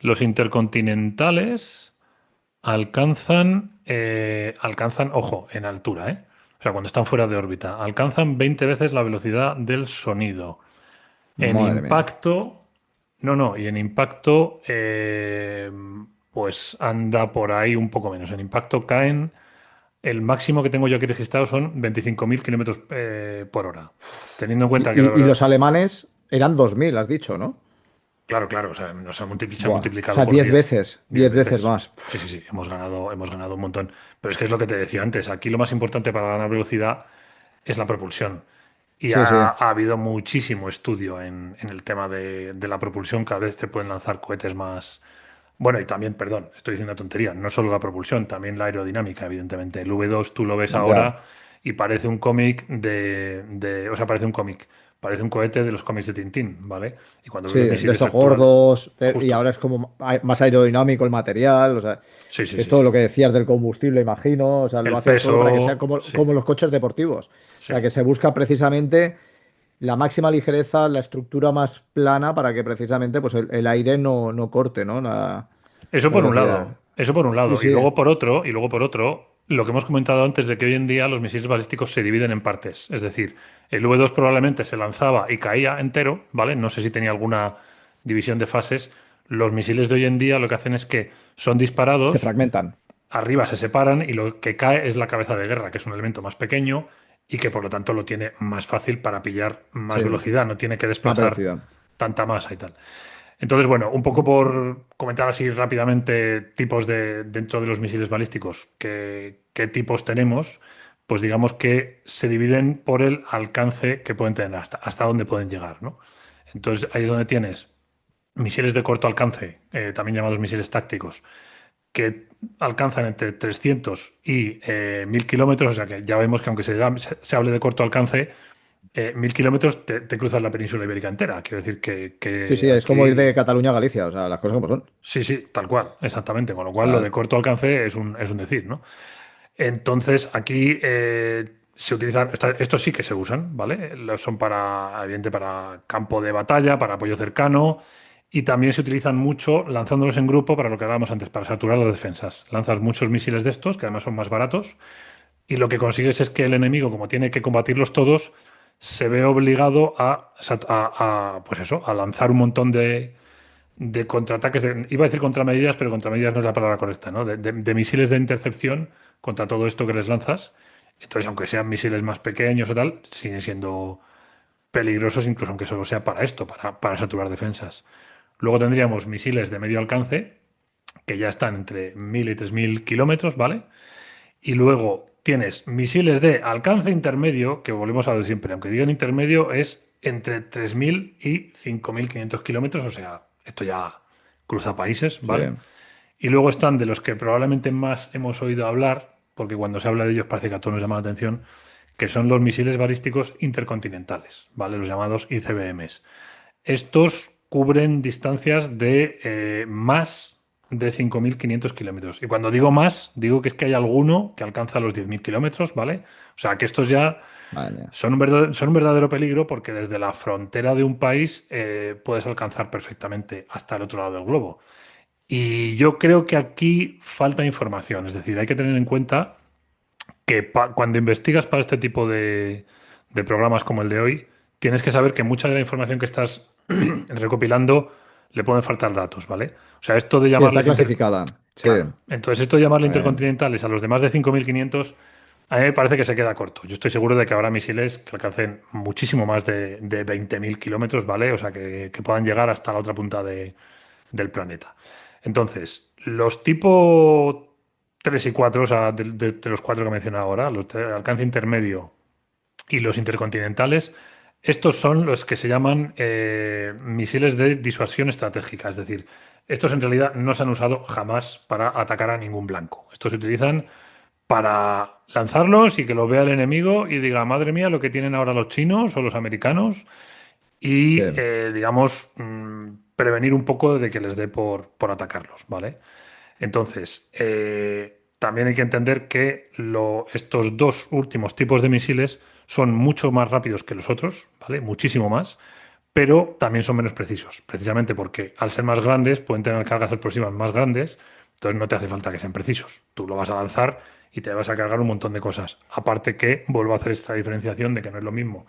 los intercontinentales alcanzan, ojo, en altura, ¿eh? O sea, cuando están fuera de órbita, alcanzan 20 veces la velocidad del sonido. En Madre mía. impacto, no, no, y en impacto, pues anda por ahí un poco menos. En impacto caen, el máximo que tengo yo aquí registrado son 25.000 kilómetros por hora. Teniendo en Y, cuenta que y los alemanes eran 2000, has dicho, ¿no? claro, claro, o sea, se ha Buah. O multiplicado sea, por 10 10, veces, 10 10 veces veces. más. Sí, sí, sí, hemos ganado un montón. Pero es que es lo que te decía antes, aquí lo más importante para ganar velocidad es la propulsión. Y Sí, sí. ha habido muchísimo estudio en el tema de la propulsión. Cada vez se pueden lanzar cohetes más. Bueno, y también, perdón, estoy diciendo una tontería. No solo la propulsión, también la aerodinámica, evidentemente. El V2 tú lo ves Ya. ahora y parece un cómic o sea, parece un cómic. Parece un cohete de los cómics de Tintín, ¿vale? Y cuando ves Sí, los de misiles estos actuales, gordos, y justo. ahora es como más aerodinámico el material, o sea, Sí, sí, es sí, todo sí. lo que decías del combustible, imagino, o sea, lo El hacen todo para que sea peso, como, sí, como los coches deportivos. O sí. sea, que se busca precisamente la máxima ligereza, la estructura más plana para que precisamente pues el aire no corte, ¿no? Eso La por un velocidad. lado, eso por un Sí, lado. sí, Y luego por otro, lo que hemos comentado antes de que hoy en día los misiles balísticos se dividen en partes. Es decir, el V2 probablemente se lanzaba y caía entero, ¿vale? No sé si tenía alguna división de fases. Los misiles de hoy en día lo que hacen es que son se disparados, fragmentan. arriba se separan y lo que cae es la cabeza de guerra, que es un elemento más pequeño y que por lo tanto lo tiene más fácil para pillar Sí, más velocidad, no tiene que más desplazar velocidad. tanta masa y tal. Entonces, bueno, un poco por comentar así rápidamente tipos dentro de los misiles balísticos, qué tipos tenemos, pues digamos que se dividen por el alcance que pueden tener, hasta dónde pueden llegar, ¿no? Entonces, ahí es donde tienes misiles de corto alcance, también llamados misiles tácticos, que alcanzan entre 300 y 1000 kilómetros, o sea que ya vemos que aunque se hable de corto alcance, 1000 kilómetros te cruzas la península ibérica entera. Quiero decir que, Sí, que sí, es como ir de aquí. Cataluña a Galicia, o sea, las cosas como son. Sí, sí, tal cual, exactamente. Con lo O cual, lo de sea, corto alcance es un decir, ¿no? Entonces, aquí se utilizan, estos sí que se usan, ¿vale? Son evidente, para campo de batalla, para apoyo cercano, y también se utilizan mucho lanzándolos en grupo para lo que hablábamos antes, para saturar las defensas. Lanzas muchos misiles de estos, que además son más baratos, y lo que consigues es que el enemigo, como tiene que combatirlos todos, se ve obligado pues eso, a lanzar un montón de contraataques, iba a decir contramedidas, pero contramedidas no es la palabra correcta, ¿no? De misiles de intercepción contra todo esto que les lanzas. Entonces, aunque sean misiles más pequeños o tal, siguen siendo peligrosos, incluso aunque solo sea para esto, para saturar defensas. Luego tendríamos misiles de medio alcance, que ya están entre 1000 y 3000 kilómetros, ¿vale? Y luego tienes misiles de alcance intermedio, que volvemos a lo de siempre, aunque digan intermedio, es entre 3000 y 5500 kilómetros, o sea, esto ya cruza países, sí. ¿vale? Y luego están de los que probablemente más hemos oído hablar, porque cuando se habla de ellos parece que a todos nos llama la atención, que son los misiles balísticos intercontinentales, ¿vale? Los llamados ICBMs. Estos cubren distancias de más de 5500 kilómetros. Y cuando digo más, digo que es que hay alguno que alcanza los 10.000 kilómetros, ¿vale? O sea, que estos ya Madre mía. son un verdadero peligro porque desde la frontera de un país puedes alcanzar perfectamente hasta el otro lado del globo. Y yo creo que aquí falta información, es decir, hay que tener en cuenta que cuando investigas para este tipo de programas como el de hoy, tienes que saber que mucha de la información que estás recopilando le pueden faltar datos, ¿vale? O sea, esto de Sí, está llamarles clasificada. Sí, Claro. Entonces, esto de llamarle muy bien. intercontinentales a los demás de 5500 a mí me parece que se queda corto. Yo estoy seguro de que habrá misiles que alcancen muchísimo más de 20.000 kilómetros, ¿vale? O sea, que puedan llegar hasta la otra punta del planeta. Entonces, los tipo 3 y 4, o sea, de los cuatro que mencioné ahora, los de alcance intermedio y los intercontinentales, estos son los que se llaman misiles de disuasión estratégica. Es decir, estos en realidad no se han usado jamás para atacar a ningún blanco. Estos se utilizan para lanzarlos y que lo vea el enemigo y diga, madre mía, lo que tienen ahora los chinos o los americanos Sí, y, digamos, prevenir un poco de que les dé por atacarlos, ¿vale? Entonces, también hay que entender que estos dos últimos tipos de misiles son mucho más rápidos que los otros, ¿vale? Muchísimo más, pero también son menos precisos, precisamente porque al ser más grandes pueden tener cargas explosivas más grandes, entonces no te hace falta que sean precisos. Tú lo vas a lanzar y te vas a cargar un montón de cosas. Aparte que vuelvo a hacer esta diferenciación de que no es lo mismo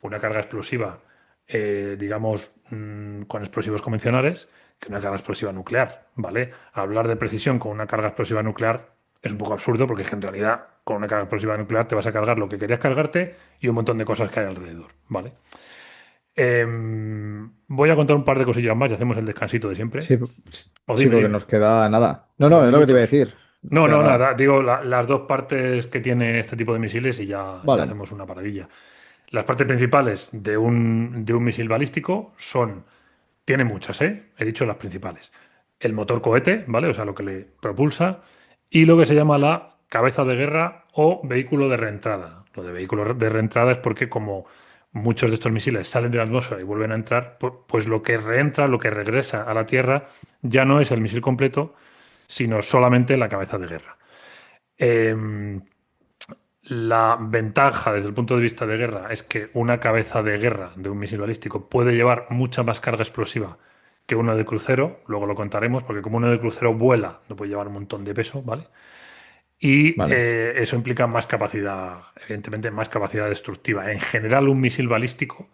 una carga explosiva, digamos, con explosivos convencionales que una carga explosiva nuclear, ¿vale? Hablar de precisión con una carga explosiva nuclear es un poco absurdo porque es que en realidad con una carga explosiva nuclear te vas a cargar lo que querías cargarte y un montón de cosas que hay alrededor, ¿vale? Voy a contar un par de cosillas más y hacemos el descansito de siempre. Sí, O sí, dime, porque dime. nos queda nada. No, Dos no, es lo que te iba a minutos. decir. Nos No, queda no, nada. nada. Digo las dos partes que tiene este tipo de misiles y ya Vale, hacemos una paradilla. Las partes principales de un misil balístico son, tiene muchas, ¿eh? He dicho las principales. El motor cohete, ¿vale? O sea, lo que le propulsa, y lo que se llama la cabeza de guerra o vehículo de reentrada. Lo de vehículo de reentrada es porque como muchos de estos misiles salen de la atmósfera y vuelven a entrar, pues lo que reentra, lo que regresa a la Tierra, ya no es el misil completo, sino solamente la cabeza de guerra. Em, la ventaja desde el punto de vista de guerra es que una cabeza de guerra de un misil balístico puede llevar mucha más carga explosiva que uno de crucero, luego lo contaremos, porque como uno de crucero vuela, no puede llevar un montón de peso, ¿vale? Y vale. eso implica más capacidad, evidentemente más capacidad destructiva. En general, un misil balístico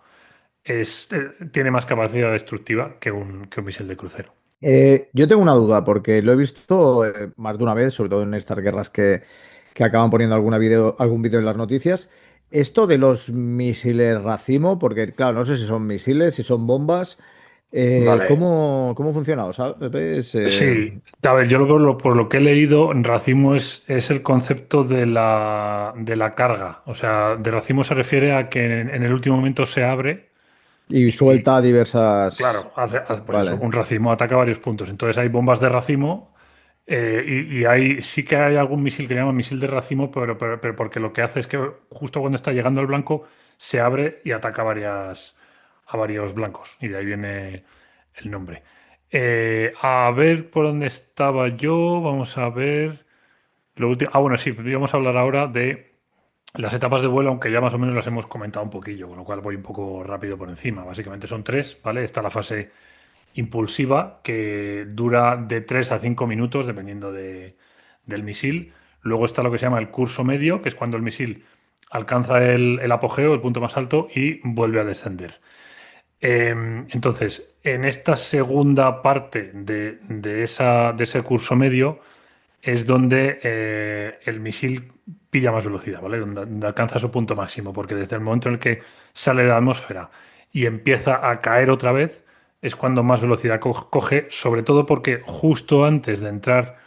tiene más capacidad destructiva que un misil de crucero. Yo tengo una duda, porque lo he visto más de una vez, sobre todo en estas guerras que acaban poniendo algún vídeo en las noticias. Esto de los misiles racimo, porque claro, no sé si son misiles, si son bombas, Vale. ¿cómo funciona? ¿O sabes? Sí, a ver, yo por lo que he leído, racimo es el concepto de la carga. O sea, de racimo se refiere a que en el último momento se abre Y y, suelta diversas. claro, pues eso, Vale. un racimo ataca varios puntos. Entonces hay bombas de racimo y sí que hay algún misil que le llaman misil de racimo, pero porque lo que hace es que justo cuando está llegando al blanco se abre y ataca a varios blancos. Y de ahí viene el nombre. A ver por dónde estaba yo. Vamos a ver. Lo último. Ah, bueno, sí, vamos a hablar ahora de las etapas de vuelo, aunque ya más o menos las hemos comentado un poquillo, con lo cual voy un poco rápido por encima. Básicamente son tres, ¿vale? Está la fase impulsiva, que dura de 3 a 5 minutos, dependiendo del misil. Luego está lo que se llama el curso medio, que es cuando el misil alcanza el apogeo, el punto más alto, y vuelve a descender. Entonces, en esta segunda parte de ese curso medio es donde el misil pilla más velocidad, ¿vale? Donde alcanza su punto máximo, porque desde el momento en el que sale de la atmósfera y empieza a caer otra vez, es cuando más velocidad coge, sobre todo porque justo antes de entrar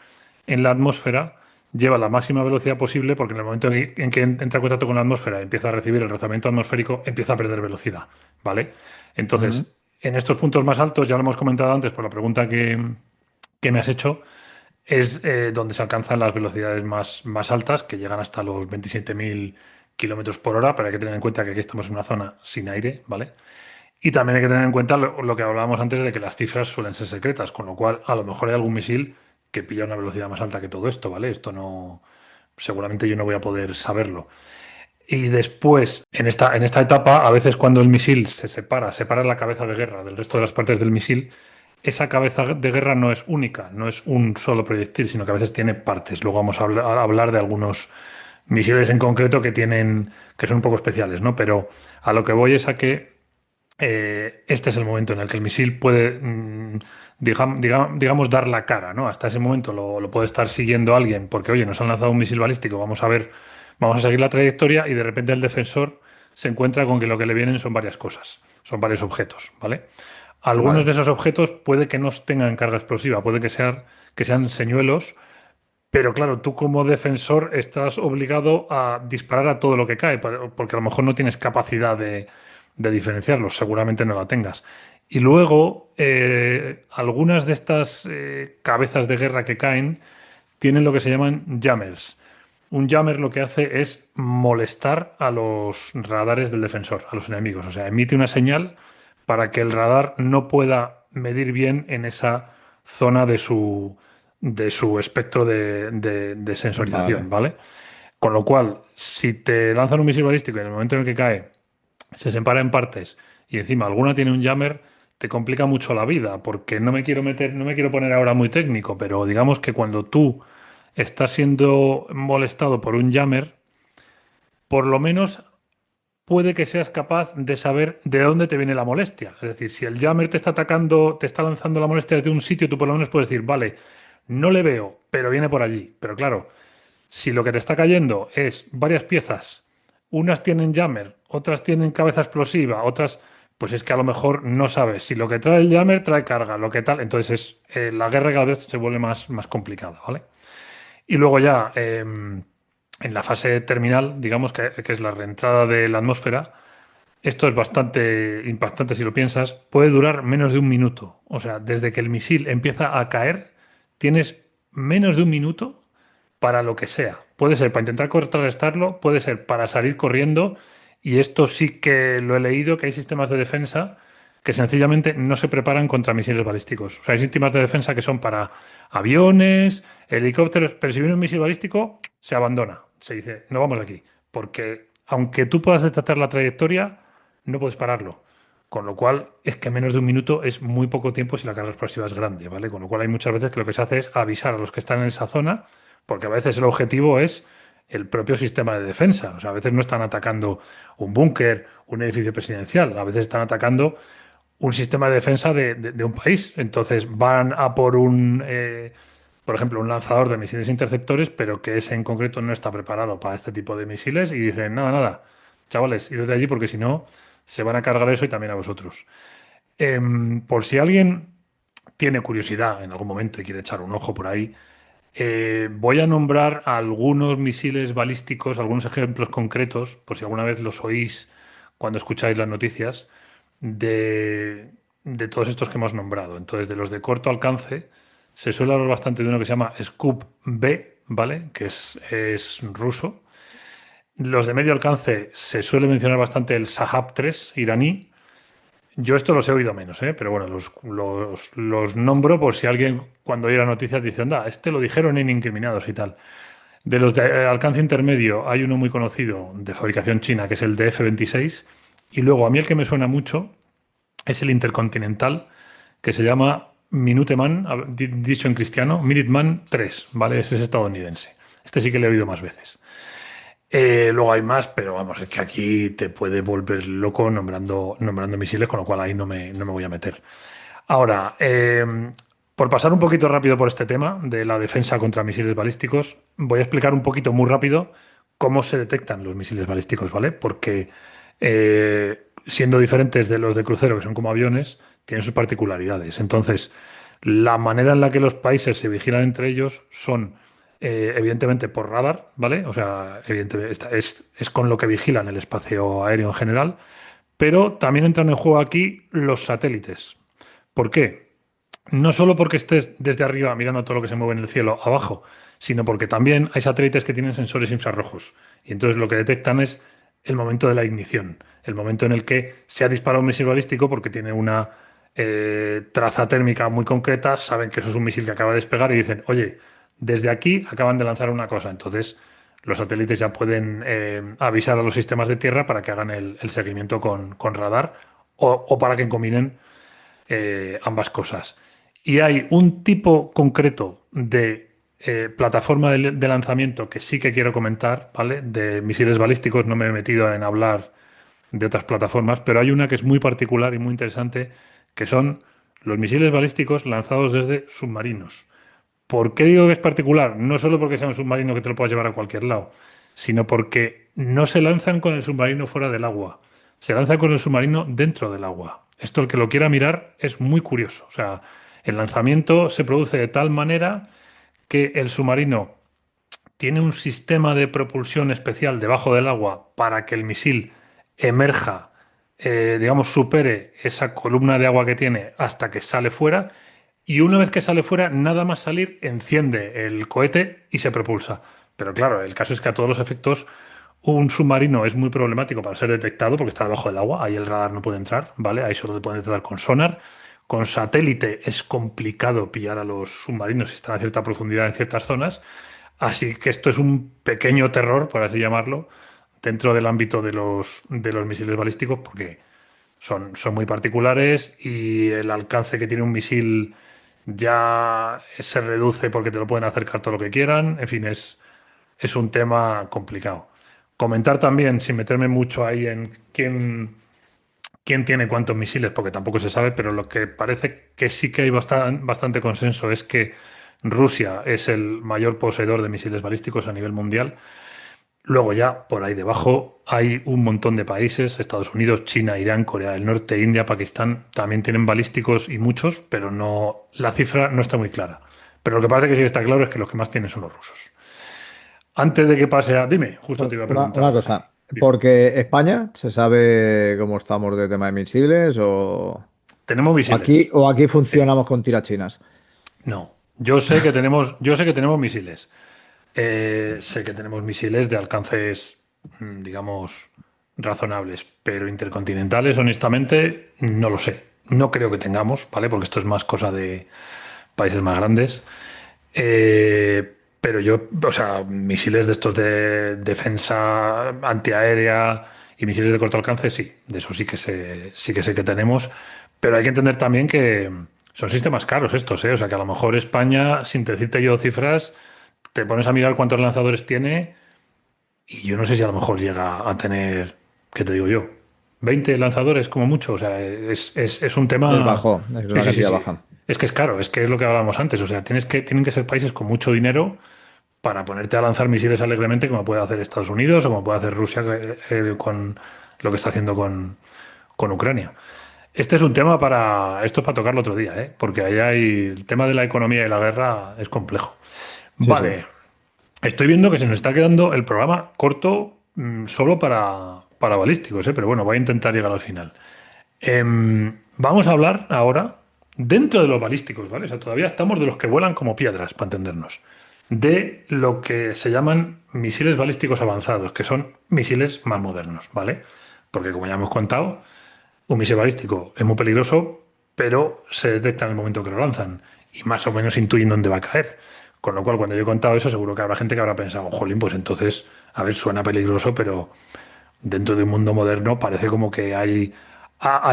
en la atmósfera lleva la máxima velocidad posible, porque en el momento en que entra en contacto con la atmósfera y empieza a recibir el rozamiento atmosférico, empieza a perder velocidad, ¿vale? Ujú. Entonces, en estos puntos más altos, ya lo hemos comentado antes por la pregunta que me has hecho, es donde se alcanzan las velocidades más altas, que llegan hasta los 27.000 kilómetros por hora, pero hay que tener en cuenta que aquí estamos en una zona sin aire, ¿vale? Y también hay que tener en cuenta lo que hablábamos antes de que las cifras suelen ser secretas, con lo cual a lo mejor hay algún misil que pilla una velocidad más alta que todo esto, ¿vale? Esto no, seguramente yo no voy a poder saberlo. Y después, en esta etapa, a veces cuando el misil separa la cabeza de guerra del resto de las partes del misil, esa cabeza de guerra no es única, no es un solo proyectil, sino que a veces tiene partes. Luego vamos a hablar de algunos misiles en concreto que son un poco especiales, ¿no? Pero a lo que voy es a que este es el momento en el que el misil puede, digamos, dar la cara, ¿no? Hasta ese momento lo puede estar siguiendo alguien porque, oye, nos han lanzado un misil balístico, vamos a ver, vamos a seguir la trayectoria y de repente el defensor se encuentra con que lo que le vienen son varias cosas, son varios objetos, ¿vale? Algunos Vale. de esos objetos puede que no tengan carga explosiva, puede que sean señuelos, pero claro, tú como defensor estás obligado a disparar a todo lo que cae, porque a lo mejor no tienes capacidad de diferenciarlos, seguramente no la tengas. Y luego, algunas de estas cabezas de guerra que caen tienen lo que se llaman jammers. Un jammer lo que hace es molestar a los radares del defensor, a los enemigos. O sea, emite una señal para que el radar no pueda medir bien en esa zona de su espectro de sensorización, Vale. ¿vale? Con lo cual, si te lanzan un misil balístico y en el momento en el que cae se separa en partes y encima alguna tiene un jammer, te complica mucho la vida, porque no me quiero meter, no me quiero poner ahora muy técnico, pero digamos que cuando tú estás siendo molestado por un jammer, por lo menos puede que seas capaz de saber de dónde te viene la molestia. Es decir, si el jammer te está atacando, te está lanzando la molestia desde un sitio, tú por lo menos puedes decir, vale, no le veo, pero viene por allí. Pero claro, si lo que te está cayendo es varias piezas, unas tienen jammer, otras tienen cabeza explosiva, otras, pues es que a lo mejor no sabes si lo que trae el jammer trae carga, lo que tal. Entonces la guerra cada vez se vuelve más complicada, ¿vale? Y luego ya, en la fase terminal, digamos que es la reentrada de la atmósfera, esto es bastante impactante si lo piensas, puede durar menos de un minuto. O sea, desde que el misil empieza a caer, tienes menos de un minuto para lo que sea. Puede ser para intentar contrarrestarlo, puede ser para salir corriendo, y esto sí que lo he leído, que hay sistemas de defensa que sencillamente no se preparan contra misiles balísticos. O sea, hay sistemas de defensa que son para aviones, helicópteros, pero si viene un misil balístico, se abandona. Se dice, no vamos de aquí, porque aunque tú puedas detectar la trayectoria, no puedes pararlo. Con lo cual, es que menos de un minuto es muy poco tiempo si la carga explosiva es grande, ¿vale? Con lo cual hay muchas veces que lo que se hace es avisar a los que están en esa zona, porque a veces el objetivo es el propio sistema de defensa. O sea, a veces no están atacando un búnker, un edificio presidencial, a veces están atacando un sistema de defensa de un país. Entonces van a por por ejemplo, un lanzador de misiles interceptores, pero que ese en concreto no está preparado para este tipo de misiles y dicen, nada, nada, chavales, iros de allí porque si no, se van a cargar eso y también a vosotros. Por si alguien tiene curiosidad en algún momento y quiere echar un ojo por ahí, voy a nombrar algunos misiles balísticos, algunos ejemplos concretos, por si alguna vez los oís cuando escucháis las noticias, de, de todos estos que hemos nombrado. Entonces, de los de corto alcance, se suele hablar bastante de uno que se llama Scud B, ¿vale? Que es ruso. Los de medio alcance se suele mencionar bastante el Sahab 3 iraní. Yo esto los he oído menos, ¿eh? Pero bueno, los nombro por si alguien cuando oye las noticias dice, anda, este lo dijeron en incriminados y tal. De los de alcance intermedio hay uno muy conocido de fabricación china que es el DF-26. Y luego a mí el que me suena mucho es el Intercontinental que se llama Minuteman, dicho en cristiano, Minuteman 3, ¿vale? Ese es estadounidense. Este sí que le he oído más veces. Luego hay más, pero vamos, es que aquí te puede volver loco nombrando misiles, con lo cual ahí no me voy a meter. Ahora, por pasar un poquito rápido por este tema de la defensa contra misiles balísticos, voy a explicar un poquito muy rápido cómo se detectan los misiles balísticos, ¿vale? Porque siendo diferentes de los de crucero, que son como aviones, tienen sus particularidades. Entonces, la manera en la que los países se vigilan entre ellos son, evidentemente, por radar, ¿vale? O sea, evidentemente, es con lo que vigilan el espacio aéreo en general, pero también entran en juego aquí los satélites. ¿Por qué? No solo porque estés desde arriba mirando todo lo que se mueve en el cielo abajo, sino porque también hay satélites que tienen sensores infrarrojos. Y entonces lo que detectan es el momento de la ignición, el momento en el que se ha disparado un misil balístico porque tiene una traza térmica muy concreta, saben que eso es un misil que acaba de despegar y dicen, oye, desde aquí acaban de lanzar una cosa. Entonces los satélites ya pueden avisar a los sistemas de tierra para que hagan el seguimiento con radar o para que combinen ambas cosas. Y hay un tipo concreto de plataforma de lanzamiento que sí que quiero comentar, ¿vale? De misiles balísticos, no me he metido en hablar de otras plataformas, pero hay una que es muy particular y muy interesante, que son los misiles balísticos lanzados desde submarinos. ¿Por qué digo que es particular? No solo porque sea un submarino que te lo puedas llevar a cualquier lado, sino porque no se lanzan con el submarino fuera del agua, se lanzan con el submarino dentro del agua. Esto el que lo quiera mirar es muy curioso. O sea, el lanzamiento se produce de tal manera que el submarino tiene un sistema de propulsión especial debajo del agua para que el misil emerja, digamos, supere esa columna de agua que tiene hasta que sale fuera. Y una vez que sale fuera, nada más salir, enciende el cohete y se propulsa. Pero claro, el caso es que a todos los efectos, un submarino es muy problemático para ser detectado porque está debajo del agua. Ahí el radar no puede entrar, ¿vale? Ahí solo se puede detectar con sonar. Con satélite es complicado pillar a los submarinos si están a cierta profundidad en ciertas zonas. Así que esto es un pequeño terror, por así llamarlo, dentro del ámbito de los misiles balísticos, porque son muy particulares y el alcance que tiene un misil ya se reduce porque te lo pueden acercar todo lo que quieran. En fin, es un tema complicado. Comentar también, sin meterme mucho ahí en quién tiene cuántos misiles, porque tampoco se sabe, pero lo que parece que sí que hay bastante consenso es que Rusia es el mayor poseedor de misiles balísticos a nivel mundial. Luego ya, por ahí debajo, hay un montón de países, Estados Unidos, China, Irán, Corea del Norte, India, Pakistán, también tienen balísticos y muchos, pero no, la cifra no está muy clara. Pero lo que parece que sí está claro es que los que más tienen son los rusos. Antes de que pase a... Dime, justo te iba a preguntar Una ahora, Dani. cosa, Dime. porque España se sabe cómo estamos de tema de misiles Tenemos misiles. o aquí Sí. funcionamos con tirachinas. No. Yo sé que tenemos misiles. Sé que tenemos misiles de alcances, digamos, razonables, pero intercontinentales, honestamente, no lo sé. No creo que tengamos, ¿vale? Porque esto es más cosa de países más grandes. Pero yo, o sea, misiles de estos de defensa antiaérea y misiles de corto alcance, sí, de eso sí que sé que tenemos. Pero hay que entender también que son sistemas caros estos, ¿eh? O sea, que a lo mejor España, sin decirte yo cifras, te pones a mirar cuántos lanzadores tiene y yo no sé si a lo mejor llega a tener, ¿qué te digo yo? 20 lanzadores como mucho. O sea, es un Es tema... bajo, es Sí, una sí, sí, cantidad sí. baja. Es que es caro, es que es lo que hablábamos antes. O sea, tienen que ser países con mucho dinero para ponerte a lanzar misiles alegremente como puede hacer Estados Unidos o como puede hacer Rusia con lo que está haciendo con Ucrania. Este es un tema para... Esto es para tocarlo otro día, ¿eh? Porque ahí hay... El tema de la economía y la guerra es complejo. Sí, sí. Vale, estoy viendo que se nos está quedando el programa corto solo para balísticos, ¿eh? Pero bueno, voy a intentar llegar al final. Vamos a hablar ahora, dentro de los balísticos, ¿vale? O sea, todavía estamos de los que vuelan como piedras, para entendernos, de lo que se llaman misiles balísticos avanzados, que son misiles más modernos, ¿vale? Porque como ya hemos contado, un misil balístico es muy peligroso, pero se detecta en el momento que lo lanzan y más o menos intuyen dónde va a caer. Con lo cual, cuando yo he contado eso, seguro que habrá gente que habrá pensado, jolín, pues entonces, a ver, suena peligroso, pero dentro de un mundo moderno parece como que hay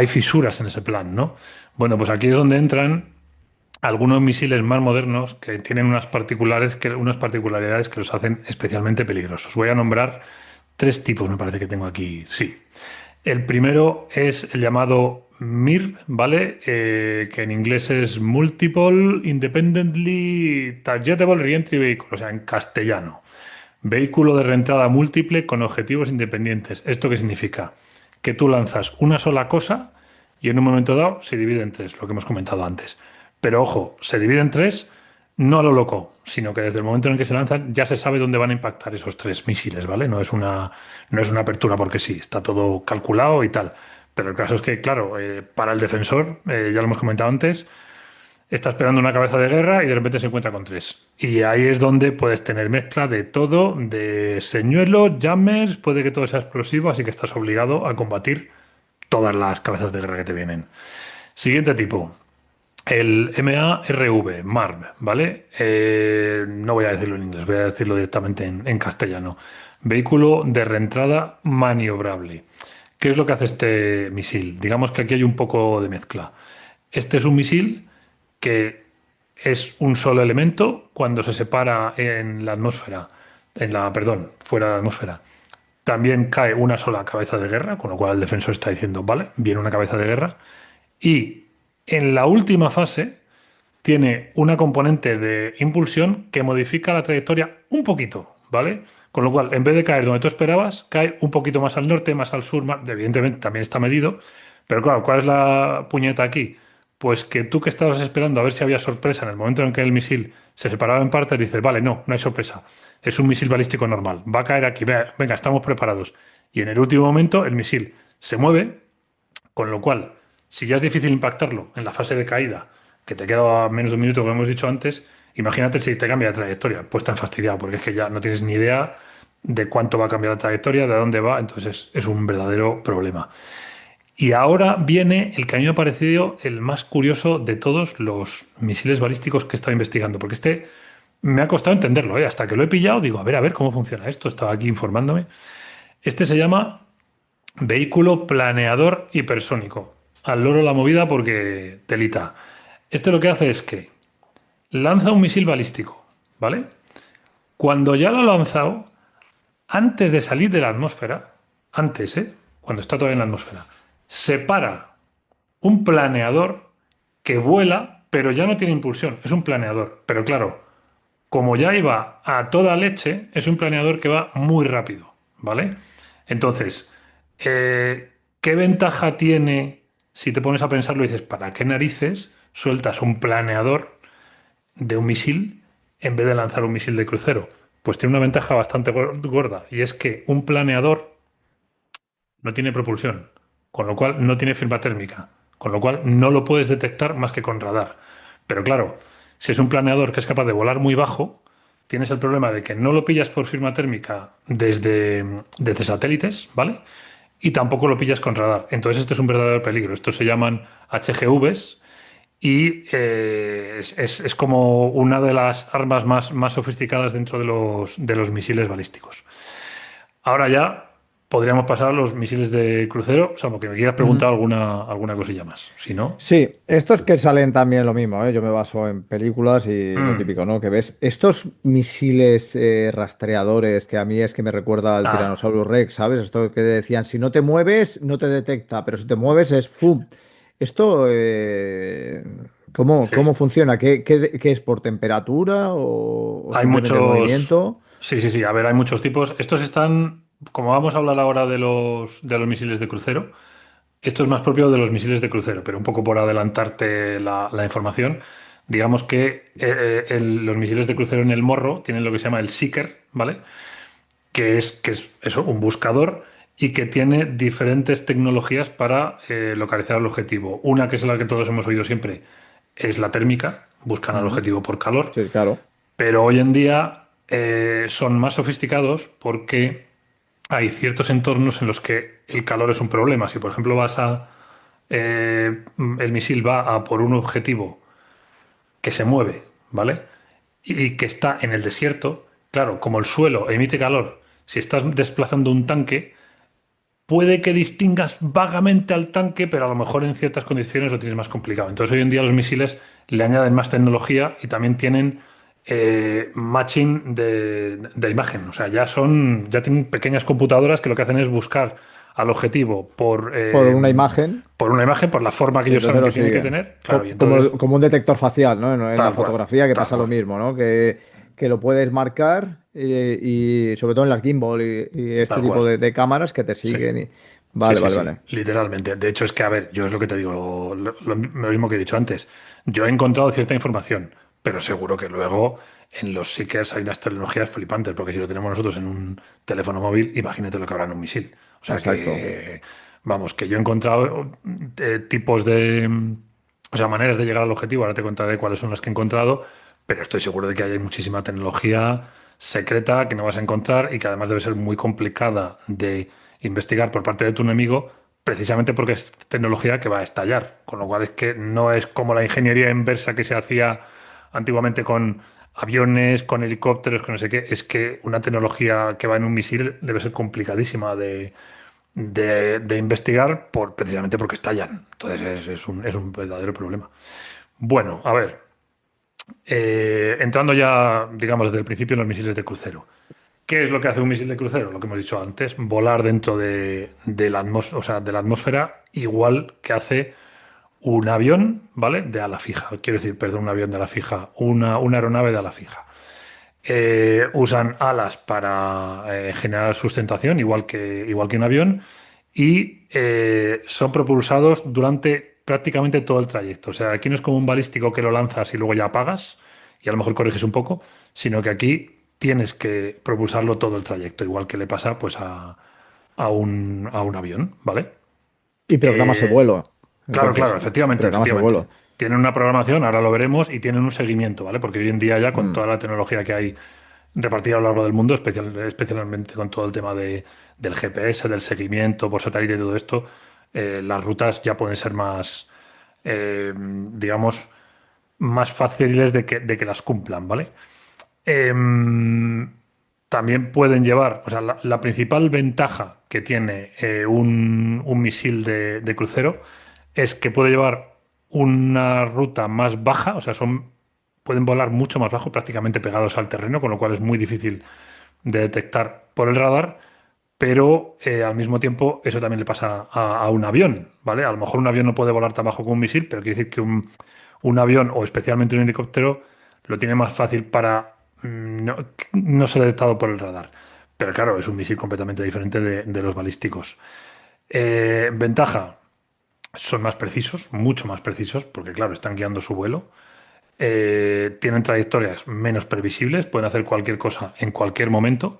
fisuras en ese plan, ¿no? Bueno, pues aquí es donde entran algunos misiles más modernos que tienen unas particularidades que los hacen especialmente peligrosos. Voy a nombrar tres tipos, me parece que tengo aquí. Sí. El primero es el llamado MIRV, ¿vale? Que en inglés es Multiple Independently Targetable Reentry Vehicle, o sea, en castellano. Vehículo de reentrada múltiple con objetivos independientes. ¿Esto qué significa? Que tú lanzas una sola cosa y en un momento dado se divide en tres, lo que hemos comentado antes. Pero ojo, se divide en tres no a lo loco, sino que desde el momento en el que se lanzan ya se sabe dónde van a impactar esos tres misiles, ¿vale? No es una apertura porque sí, está todo calculado y tal. Pero el caso es que, claro, para el defensor, ya lo hemos comentado antes, está esperando una cabeza de guerra y de repente se encuentra con tres. Y ahí es donde puedes tener mezcla de todo, de señuelos, jammers, puede que todo sea explosivo, así que estás obligado a combatir todas las cabezas de guerra que te vienen. Siguiente tipo, el MARV, MARV, ¿vale? No voy a decirlo en inglés, voy a decirlo directamente en castellano. Vehículo de reentrada maniobrable. ¿Qué es lo que hace este misil? Digamos que aquí hay un poco de mezcla. Este es un misil que es un solo elemento cuando se separa en la atmósfera, perdón, fuera de la atmósfera. También cae una sola cabeza de guerra, con lo cual el defensor está diciendo, vale, viene una cabeza de guerra. Y en la última fase tiene una componente de impulsión que modifica la trayectoria un poquito, ¿vale? Con lo cual, en vez de caer donde tú esperabas, cae un poquito más al norte, más al sur, evidentemente también está medido, pero claro, ¿cuál es la puñeta aquí? Pues que tú que estabas esperando a ver si había sorpresa en el momento en que el misil se separaba en partes, dices, vale, no hay sorpresa, es un misil balístico normal, va a caer aquí, venga, estamos preparados. Y en el último momento el misil se mueve, con lo cual, si ya es difícil impactarlo en la fase de caída, que te queda a menos de un minuto, como hemos dicho antes, imagínate si te cambia de trayectoria. Pues tan fastidiado, porque es que ya no tienes ni idea de cuánto va a cambiar la trayectoria, de dónde va, entonces es un verdadero problema. Y ahora viene el que a mí me ha parecido el más curioso de todos los misiles balísticos que he estado investigando, porque este me ha costado entenderlo, ¿eh? Hasta que lo he pillado, digo, a ver, cómo funciona esto, estaba aquí informándome. Este se llama Vehículo planeador hipersónico. Al loro la movida porque telita. Este lo que hace es que lanza un misil balístico, ¿vale? Cuando ya lo ha lanzado, antes de salir de la atmósfera, antes, ¿eh? Cuando está todavía en la atmósfera, separa un planeador que vuela, pero ya no tiene impulsión, es un planeador. Pero claro, como ya iba a toda leche, es un planeador que va muy rápido, ¿vale? Entonces, ¿qué ventaja tiene si te pones a pensarlo y dices, ¿para qué narices sueltas un planeador de un misil en vez de lanzar un misil de crucero? Pues tiene una ventaja bastante gorda, y es que un planeador no tiene propulsión, con lo cual no tiene firma térmica, con lo cual no lo puedes detectar más que con radar. Pero claro, si es un planeador que es capaz de volar muy bajo, tienes el problema de que no lo pillas por firma térmica desde satélites, ¿vale? Y tampoco lo pillas con radar. Entonces este es un verdadero peligro. Estos se llaman HGVs y es como una de las armas más sofisticadas dentro de los misiles balísticos. Ahora ya podríamos pasar a los misiles de crucero, salvo que me quieras preguntar alguna cosilla más. Si no. Sí, estos que salen también lo mismo, ¿eh? Yo me baso en películas y lo Mm. típico, ¿no? Que ves estos misiles rastreadores que a mí es que me recuerda al Ah, Tyrannosaurus Rex, ¿sabes? Esto que decían, si no te mueves, no te detecta, pero si te mueves es ¡fum! Esto, ¿cómo, sí. cómo funciona? ¿Qué es por temperatura o Hay simplemente el muchos. movimiento? Sí, sí, sí. A ver, hay muchos tipos. Estos están. Como vamos a hablar ahora de los misiles de crucero, esto es más propio de los misiles de crucero, pero un poco por adelantarte la información. Digamos que los misiles de crucero en el morro tienen lo que se llama el Seeker, ¿vale? Que es eso, un buscador y que tiene diferentes tecnologías para localizar el objetivo. Una que es la que todos hemos oído siempre es la térmica, buscan al Ujú. objetivo por calor, Sí, claro. pero hoy en día son más sofisticados porque hay ciertos entornos en los que el calor es un problema. Si por ejemplo el misil va a por un objetivo que se mueve, ¿vale? Y que está en el desierto, claro, como el suelo emite calor, si estás desplazando un tanque, puede que distingas vagamente al tanque, pero a lo mejor en ciertas condiciones lo tienes más complicado. Entonces hoy en día los misiles le añaden más tecnología y también tienen matching de imagen. O sea, ya tienen pequeñas computadoras que lo que hacen es buscar al objetivo Por una imagen. por una imagen, por la forma que Y ellos entonces saben lo que tiene que siguen. tener. Claro, y Como, entonces, como un detector facial, ¿no? En la tal cual, fotografía que tal pasa lo cual. mismo, ¿no? Que lo puedes marcar y sobre todo en las gimbal y este Tal tipo cual. de cámaras que te Sí. siguen y... Sí, Vale, sí, vale, sí, vale. literalmente. De hecho, es que, a ver, yo es lo que te digo, lo mismo que he dicho antes. Yo he encontrado cierta información, pero seguro que luego en los Seekers hay unas tecnologías flipantes, porque si lo tenemos nosotros en un teléfono móvil, imagínate lo que habrá en un misil. O sea Exacto. que, vamos, que yo he encontrado tipos o sea, maneras de llegar al objetivo. Ahora te contaré cuáles son las que he encontrado, pero estoy seguro de que hay muchísima tecnología secreta que no vas a encontrar y que además debe ser muy complicada de investigar por parte de tu enemigo, precisamente porque es tecnología que va a estallar. Con lo cual es que no es como la ingeniería inversa que se hacía antiguamente con aviones, con helicópteros, con no sé qué. Es que una tecnología que va en un misil debe ser complicadísima de investigar precisamente porque estallan. Entonces es un verdadero problema. Bueno, a ver, entrando ya, digamos, desde el principio en los misiles de crucero. ¿Qué es lo que hace un misil de crucero? Lo que hemos dicho antes, volar dentro de la atmósfera, o sea, de la atmósfera, igual que hace un avión, ¿vale? De ala fija. Quiero decir, perdón, un avión de ala fija, una aeronave de ala fija. Usan alas para generar sustentación, igual que un avión, y son propulsados durante prácticamente todo el trayecto. O sea, aquí no es como un balístico que lo lanzas y luego ya apagas y a lo mejor corriges un poco, sino que aquí tienes que propulsarlo todo el trayecto, igual que le pasa pues a un avión, ¿vale? Y programas el Eh, vuelo. Claro, claro, Entonces, efectivamente, programas el efectivamente. vuelo. Tienen una programación, ahora lo veremos, y tienen un seguimiento, ¿vale? Porque hoy en día ya con Mm. toda la tecnología que hay repartida a lo largo del mundo, especialmente con todo el tema del GPS, del seguimiento por satélite y todo esto, las rutas ya pueden ser más, digamos, más fáciles de que las cumplan, ¿vale? también pueden llevar, o sea, la principal ventaja que tiene un misil de crucero es que puede llevar una ruta más baja, o sea, pueden volar mucho más bajo, prácticamente pegados al terreno, con lo cual es muy difícil de detectar por el radar, pero al mismo tiempo eso también le pasa a un avión, ¿vale? A lo mejor un avión no puede volar tan bajo como un misil, pero quiere decir que un avión o especialmente un helicóptero lo tiene más fácil para no ser detectado por el radar. Pero claro, es un misil completamente diferente de los balísticos. Ventaja, son más precisos, mucho más precisos, porque claro, están guiando su vuelo. Tienen trayectorias menos previsibles, pueden hacer cualquier cosa en cualquier momento,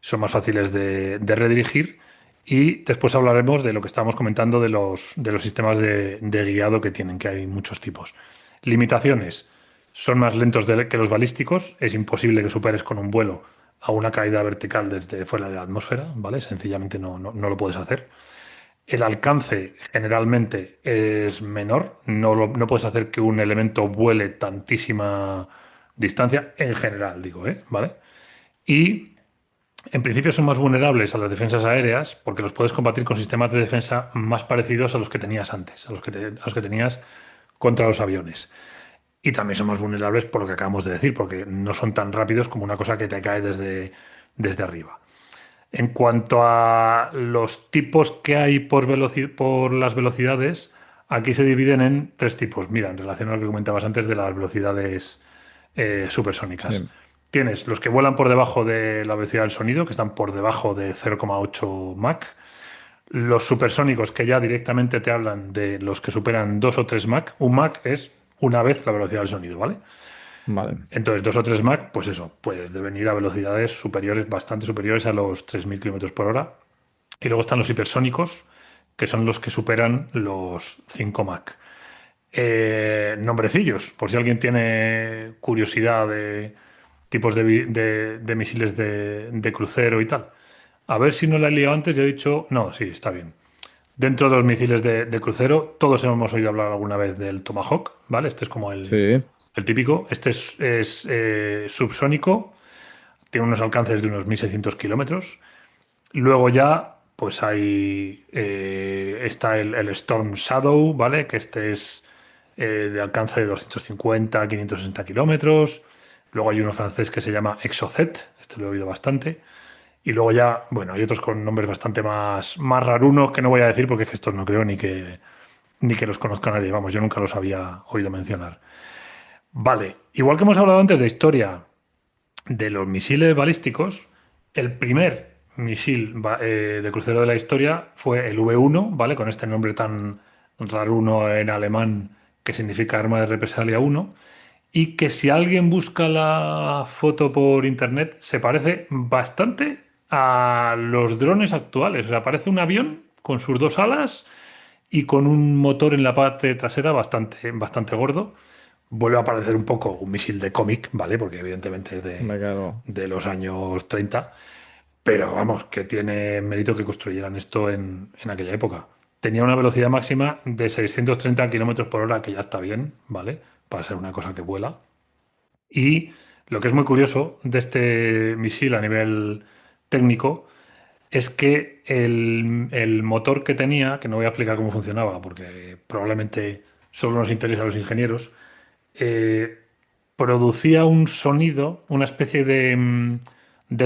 son más fáciles de redirigir y después hablaremos de lo que estábamos comentando de los sistemas de guiado que tienen, que hay muchos tipos. Limitaciones, son más lentos que los balísticos, es imposible que superes con un vuelo a una caída vertical desde fuera de la atmósfera, ¿vale? Sencillamente no lo puedes hacer. El alcance generalmente es menor, no puedes hacer que un elemento vuele tantísima distancia, en general digo, ¿eh? ¿Vale? Y en principio son más vulnerables a las defensas aéreas porque los puedes combatir con sistemas de defensa más parecidos a los que tenías antes, a los que tenías contra los aviones. Y también son más vulnerables por lo que acabamos de decir, porque no son tan rápidos como una cosa que te cae desde arriba. En cuanto a los tipos que hay por las velocidades, aquí se dividen en tres tipos. Mira, en relación a lo que comentabas antes de las velocidades supersónicas. Sí. Tienes los que vuelan por debajo de la velocidad del sonido, que están por debajo de 0,8 Mach. Los supersónicos que ya directamente te hablan de los que superan 2 o 3 Mach. Un Mach es una vez la velocidad del sonido, ¿vale? Vale. Entonces, 2 o 3 Mach, pues eso, pues deben ir a velocidades superiores, bastante superiores a los 3.000 kilómetros por hora. Y luego están los hipersónicos, que son los que superan los 5 Mach. Nombrecillos, por si alguien tiene curiosidad de tipos de misiles de crucero y tal. A ver si no la he liado antes, ya he dicho, no, sí, está bien. Dentro de los misiles de crucero, todos hemos oído hablar alguna vez del Tomahawk, ¿vale? Este es como Sí. el típico. Este es subsónico, tiene unos alcances de unos 1.600 kilómetros. Luego ya, pues está el Storm Shadow, ¿vale? Que este es de alcance de 250 a 560 kilómetros. Luego hay uno francés que se llama Exocet, este lo he oído bastante. Y luego ya, bueno, hay otros con nombres bastante más rarunos que no voy a decir porque es que estos no creo ni que los conozca nadie. Vamos, yo nunca los había oído mencionar. Vale, igual que hemos hablado antes de historia de los misiles balísticos, el primer misil de crucero de la historia fue el V1, ¿vale? Con este nombre tan raruno en alemán que significa arma de represalia 1, y que si alguien busca la foto por internet se parece bastante a los drones actuales. O sea, parece un avión con sus dos alas y con un motor en la parte trasera bastante gordo. Vuelve a parecer un poco un misil de cómic, ¿vale? Porque evidentemente es Me de, quedo. de los años 30, pero vamos, que tiene mérito que construyeran esto en aquella época. Tenía una velocidad máxima de 630 kilómetros por hora, que ya está bien, ¿vale? Para ser una cosa que vuela. Y lo que es muy curioso de este misil a nivel técnico es que el motor que tenía, que no voy a explicar cómo funcionaba, porque probablemente solo nos interesa a los ingenieros, eh, producía un sonido, una especie de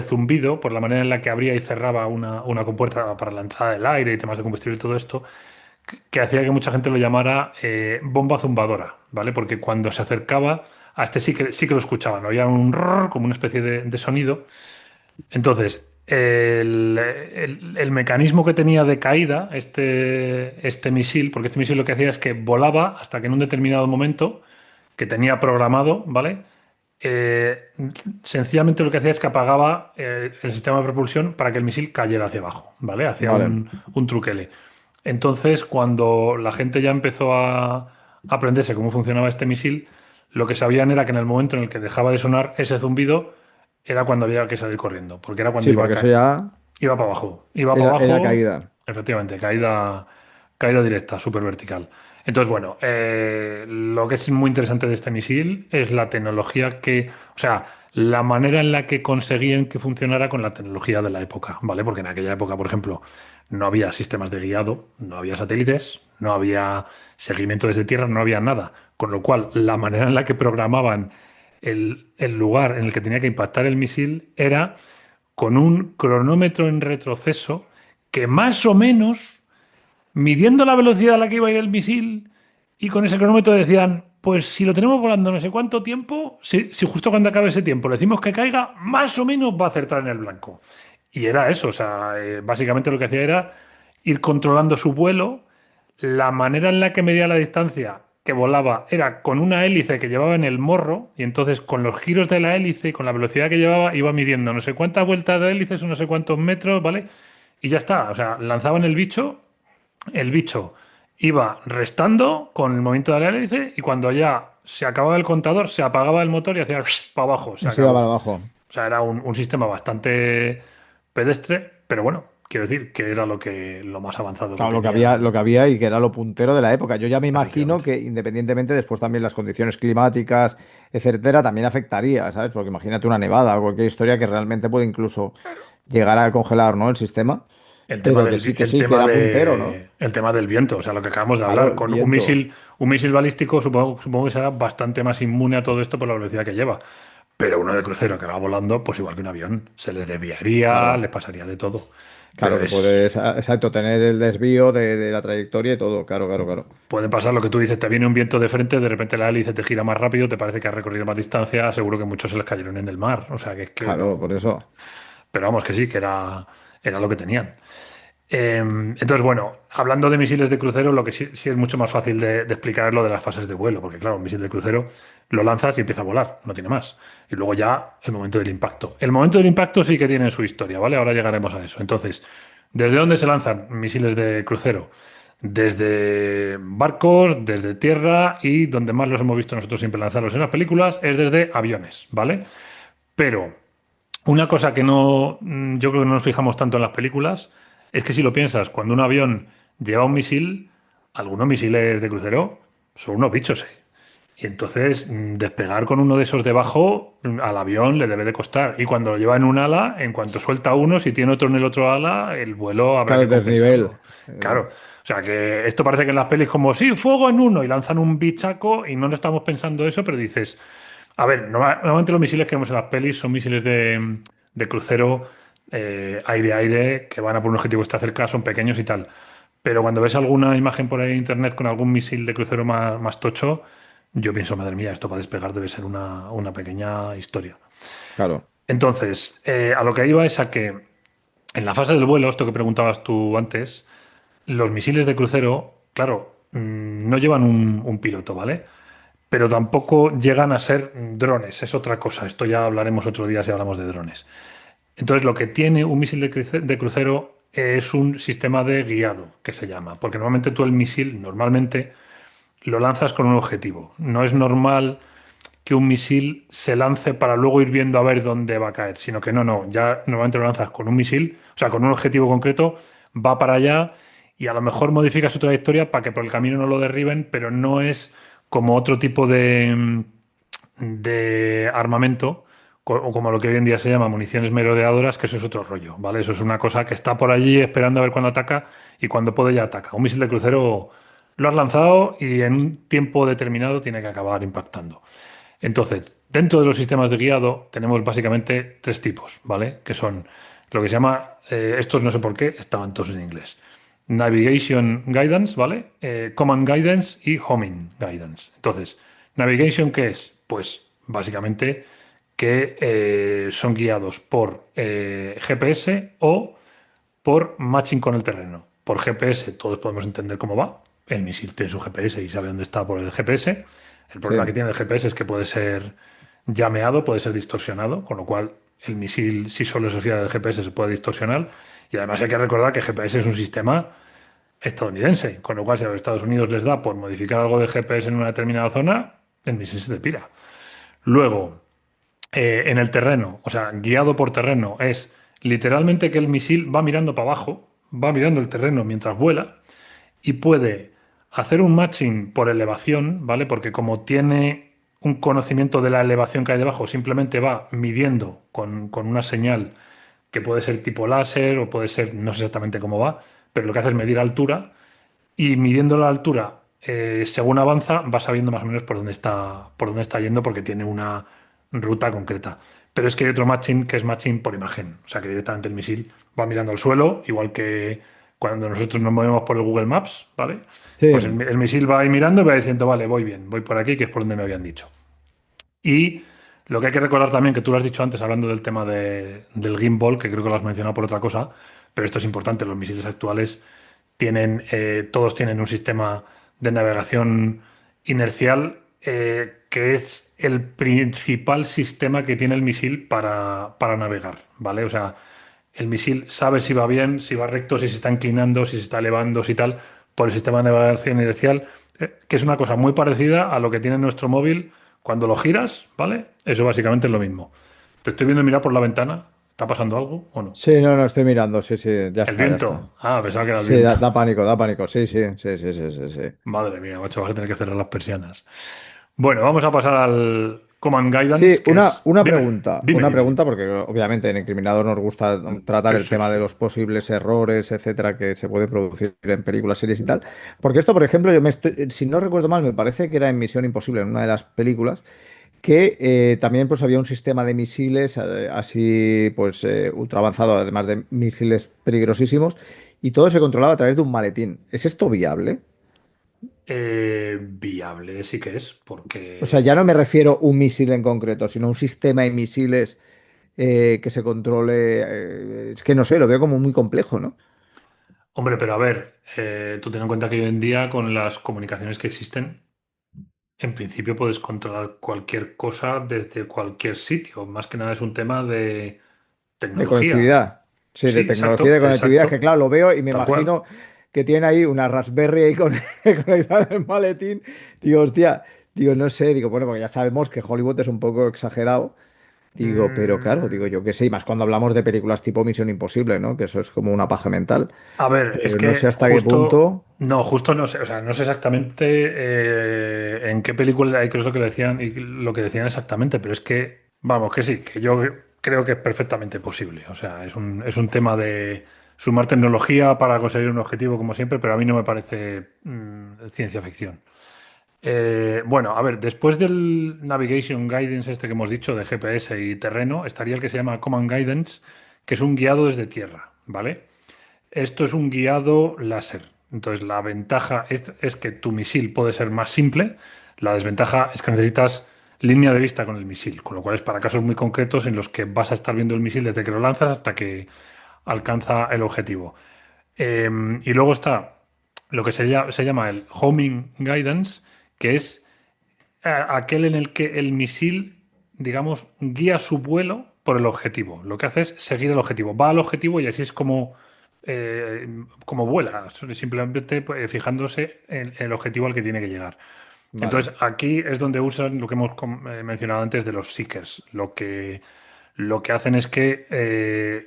zumbido, por la manera en la que abría y cerraba una compuerta para la entrada del aire y temas de combustible y todo esto, que hacía que mucha gente lo llamara bomba zumbadora, ¿vale? Porque cuando se acercaba a este sí que lo escuchaban, oían un rrr, como una especie de sonido. Entonces, el mecanismo que tenía de caída este misil, porque este misil lo que hacía es que volaba hasta que en un determinado momento que tenía programado, ¿vale? Eh, Sencillamente lo que hacía es que apagaba el sistema de propulsión para que el misil cayera hacia abajo, ¿vale? Hacía Vale. un truquele. Entonces, cuando la gente ya empezó a aprenderse cómo funcionaba este misil, lo que sabían era que en el momento en el que dejaba de sonar ese zumbido, era cuando había que salir corriendo, porque era cuando Sí, porque eso ya iba para abajo. Iba para era abajo, caída. efectivamente, caída directa, súper vertical. Entonces, bueno, lo que es muy interesante de este misil es la tecnología o sea, la manera en la que conseguían que funcionara con la tecnología de la época, ¿vale? Porque en aquella época, por ejemplo, no había sistemas de guiado, no había satélites, no había seguimiento desde tierra, no había nada. Con lo cual, la manera en la que programaban el lugar en el que tenía que impactar el misil era con un cronómetro en retroceso que más o menos, midiendo la velocidad a la que iba a ir el misil, y con ese cronómetro decían, pues si lo tenemos volando no sé cuánto tiempo, si justo cuando acabe ese tiempo le decimos que caiga, más o menos va a acertar en el blanco. Y era eso, o sea, básicamente lo que hacía era ir controlando su vuelo, la manera en la que medía la distancia que volaba era con una hélice que llevaba en el morro, y entonces con los giros de la hélice y con la velocidad que llevaba iba midiendo no sé cuántas vueltas de hélices o no sé cuántos metros, ¿vale? Y ya está, o sea, lanzaban el bicho iba restando con el movimiento de la hélice y cuando ya se acababa el contador, se apagaba el motor y hacía para abajo, se Se iba para acabó. abajo. O sea, era un sistema bastante pedestre, pero bueno, quiero decir que era lo más avanzado que Claro, lo que tenían, había y que era lo puntero de la época. Yo ya me imagino efectivamente. que independientemente después también las condiciones climáticas, etcétera, también afectaría, ¿sabes? Porque imagínate una nevada o cualquier historia que realmente puede incluso llegar a congelar, ¿no? El sistema. Pero que sí, que era puntero, ¿no? El tema del viento, o sea, lo que acabamos de Claro, hablar, el con viento. un misil balístico supongo que será bastante más inmune a todo esto por la velocidad que lleva. Pero uno de crucero que va volando, pues igual que un avión, se les desviaría, Claro. les pasaría de todo. Pero Claro, que puedes, exacto, tener el desvío de la trayectoria y todo. Claro, claro, claro. puede pasar lo que tú dices, te viene un viento de frente, de repente la hélice te gira más rápido, te parece que has recorrido más distancia, seguro que muchos se les cayeron en el mar. O sea, que es que Claro, por no. eso. Pero vamos, que sí, que era lo que tenían. Entonces, bueno, hablando de misiles de crucero, lo que sí es mucho más fácil de explicar es lo de las fases de vuelo, porque claro, un misil de crucero lo lanzas y empieza a volar, no tiene más. Y luego ya el momento del impacto. El momento del impacto sí que tiene su historia, ¿vale? Ahora llegaremos a eso. Entonces, ¿desde dónde se lanzan misiles de crucero? Desde barcos, desde tierra y donde más los hemos visto nosotros siempre lanzarlos en las películas es desde aviones, ¿vale? Pero una cosa que no, yo creo que no nos fijamos tanto en las películas es que si lo piensas, cuando un avión lleva un misil, algunos misiles de crucero son unos bichos, ¿eh? Y entonces despegar con uno de esos debajo al avión le debe de costar. Y cuando lo lleva en un ala, en cuanto suelta uno, si tiene otro en el otro ala, el vuelo habrá Claro, que el desnivel. compensarlo. Claro. O sea que esto parece que en las pelis como, sí, fuego en uno y lanzan un bichaco y no le estamos pensando eso, pero dices, a ver, normalmente los misiles que vemos en las pelis son misiles de crucero aire-aire que van a por un objetivo que está cerca, son pequeños y tal. Pero cuando ves alguna imagen por ahí en internet con algún misil de crucero más tocho, yo pienso, madre mía, esto para despegar debe ser una pequeña historia. Claro. Entonces, a lo que iba es a que en la fase del vuelo, esto que preguntabas tú antes, los misiles de crucero, claro, no llevan un piloto, ¿vale? Pero tampoco llegan a ser drones, es otra cosa. Esto ya hablaremos otro día si hablamos de drones. Entonces, lo que tiene un misil de crucero es un sistema de guiado, que se llama, porque normalmente tú el misil, normalmente lo lanzas con un objetivo. No es normal que un misil se lance para luego ir viendo a ver dónde va a caer, sino que no, ya normalmente lo lanzas con un misil, o sea, con un objetivo concreto, va para allá y a lo mejor modifica su trayectoria para que por el camino no lo derriben, pero no es como otro tipo de armamento, o como lo que hoy en día se llama municiones merodeadoras, que eso es otro rollo, ¿vale? Eso es una cosa que está por allí esperando a ver cuándo ataca y cuando puede ya ataca. Un misil de crucero lo has lanzado y en un tiempo determinado tiene que acabar impactando. Entonces, dentro de los sistemas de guiado tenemos básicamente tres tipos, ¿vale? Que son lo que se llama, estos no sé por qué, estaban todos en inglés. Navigation Guidance, ¿vale? Command Guidance y Homing Guidance. Entonces, Navigation, ¿qué es? Pues básicamente que son guiados por GPS o por matching con el terreno. Por GPS todos podemos entender cómo va. El misil tiene su GPS y sabe dónde está por el GPS. El Sí. problema que tiene el GPS es que puede ser llameado, puede ser distorsionado, con lo cual el misil, si solo se fía del GPS, se puede distorsionar. Y además hay que recordar que el GPS es un sistema estadounidense, con lo cual si a los Estados Unidos les da por modificar algo de GPS en una determinada zona, el misil se te pira. Luego, en el terreno, o sea, guiado por terreno, es literalmente que el misil va mirando para abajo, va mirando el terreno mientras vuela y puede hacer un matching por elevación, ¿vale? Porque como tiene un conocimiento de la elevación que hay debajo, simplemente va midiendo con una señal que puede ser tipo láser o puede ser, no sé exactamente cómo va, pero lo que hace es medir altura y midiendo la altura, según avanza, va sabiendo más o menos por dónde está yendo porque tiene una ruta concreta. Pero es que hay otro matching que es matching por imagen. O sea que directamente el misil va mirando al suelo, igual que cuando nosotros nos movemos por el Google Maps, ¿vale? Pues Sí, el misil va ahí mirando y va diciendo, vale, voy bien, voy por aquí, que es por donde me habían dicho. Y lo que hay que recordar también, que tú lo has dicho antes hablando del tema del gimbal, que creo que lo has mencionado por otra cosa, pero esto es importante, los misiles actuales todos tienen un sistema de navegación inercial que es el principal sistema que tiene el misil para navegar, ¿vale? O sea, el misil sabe si va bien, si va recto, si se está inclinando, si se está elevando, si tal, por el sistema de navegación inercial, que es una cosa muy parecida a lo que tiene nuestro móvil cuando lo giras, ¿vale? Eso básicamente es lo mismo. Te estoy viendo mirar por la ventana. ¿Está pasando algo o no? sí, no, no, estoy mirando, sí, sí, ya El está, ya está. viento. Ah, pensaba que era el Sí, viento. da pánico, sí, sí, sí, sí, sí, sí, sí. Madre mía, macho, vas a tener que cerrar las persianas. Bueno, vamos a pasar al Command Sí, Guidance, que es... Dime, dime, una dime, dime. pregunta, porque obviamente en Incriminador nos gusta tratar Sí, el sí, tema de sí. los posibles errores, etcétera, que se puede producir en películas, series y tal. Porque esto, por ejemplo, yo me estoy, si no recuerdo mal, me parece que era en Misión Imposible, en una de las películas, que también pues había un sistema de misiles así, pues ultra avanzado, además de misiles peligrosísimos, y todo se controlaba a través de un maletín. ¿Es esto viable? Viable sí que es, O sea, ya no porque... me refiero a un misil en concreto, sino a un sistema de misiles que se controle. Es que no sé, lo veo como muy complejo, ¿no? Hombre, pero a ver, tú ten en cuenta que hoy en día con las comunicaciones que existen, en principio puedes controlar cualquier cosa desde cualquier sitio. Más que nada es un tema de De tecnología. conectividad. Sí, Sí, de tecnología y exacto, de conectividad, que exacto, claro, lo veo y me tal cual. imagino que tiene ahí una Raspberry ahí conectada en el maletín. Digo, hostia, digo, no sé, digo, bueno, porque ya sabemos que Hollywood es un poco exagerado. Digo, pero claro, digo, Mm, yo qué sé, y más cuando hablamos de películas tipo Misión Imposible, ¿no? Que eso es como una paja mental. A ver, es Pero no sé que hasta qué punto. justo no sé, o sea, no sé exactamente en qué película, y creo que es lo que decían y lo que decían exactamente, pero es que, vamos, que sí, que yo creo que es perfectamente posible. O sea, es un tema de sumar tecnología para conseguir un objetivo, como siempre, pero a mí no me parece ciencia ficción. Bueno, a ver, después del Navigation Guidance este que hemos dicho de GPS y terreno, estaría el que se llama Command Guidance, que es un guiado desde tierra, ¿vale? Esto es un guiado láser. Entonces, la ventaja es que tu misil puede ser más simple. La desventaja es que necesitas línea de vista con el misil, con lo cual es para casos muy concretos en los que vas a estar viendo el misil desde que lo lanzas hasta que alcanza el objetivo. Eh, y luego está lo que se llama el homing guidance, que es aquel en el que el misil, digamos, guía su vuelo por el objetivo. Lo que hace es seguir el objetivo. Va al objetivo y así es como vuela, simplemente pues, fijándose en el objetivo al que tiene que llegar. Vale. Entonces, aquí es donde usan lo que hemos mencionado antes de los seekers. Lo que hacen es que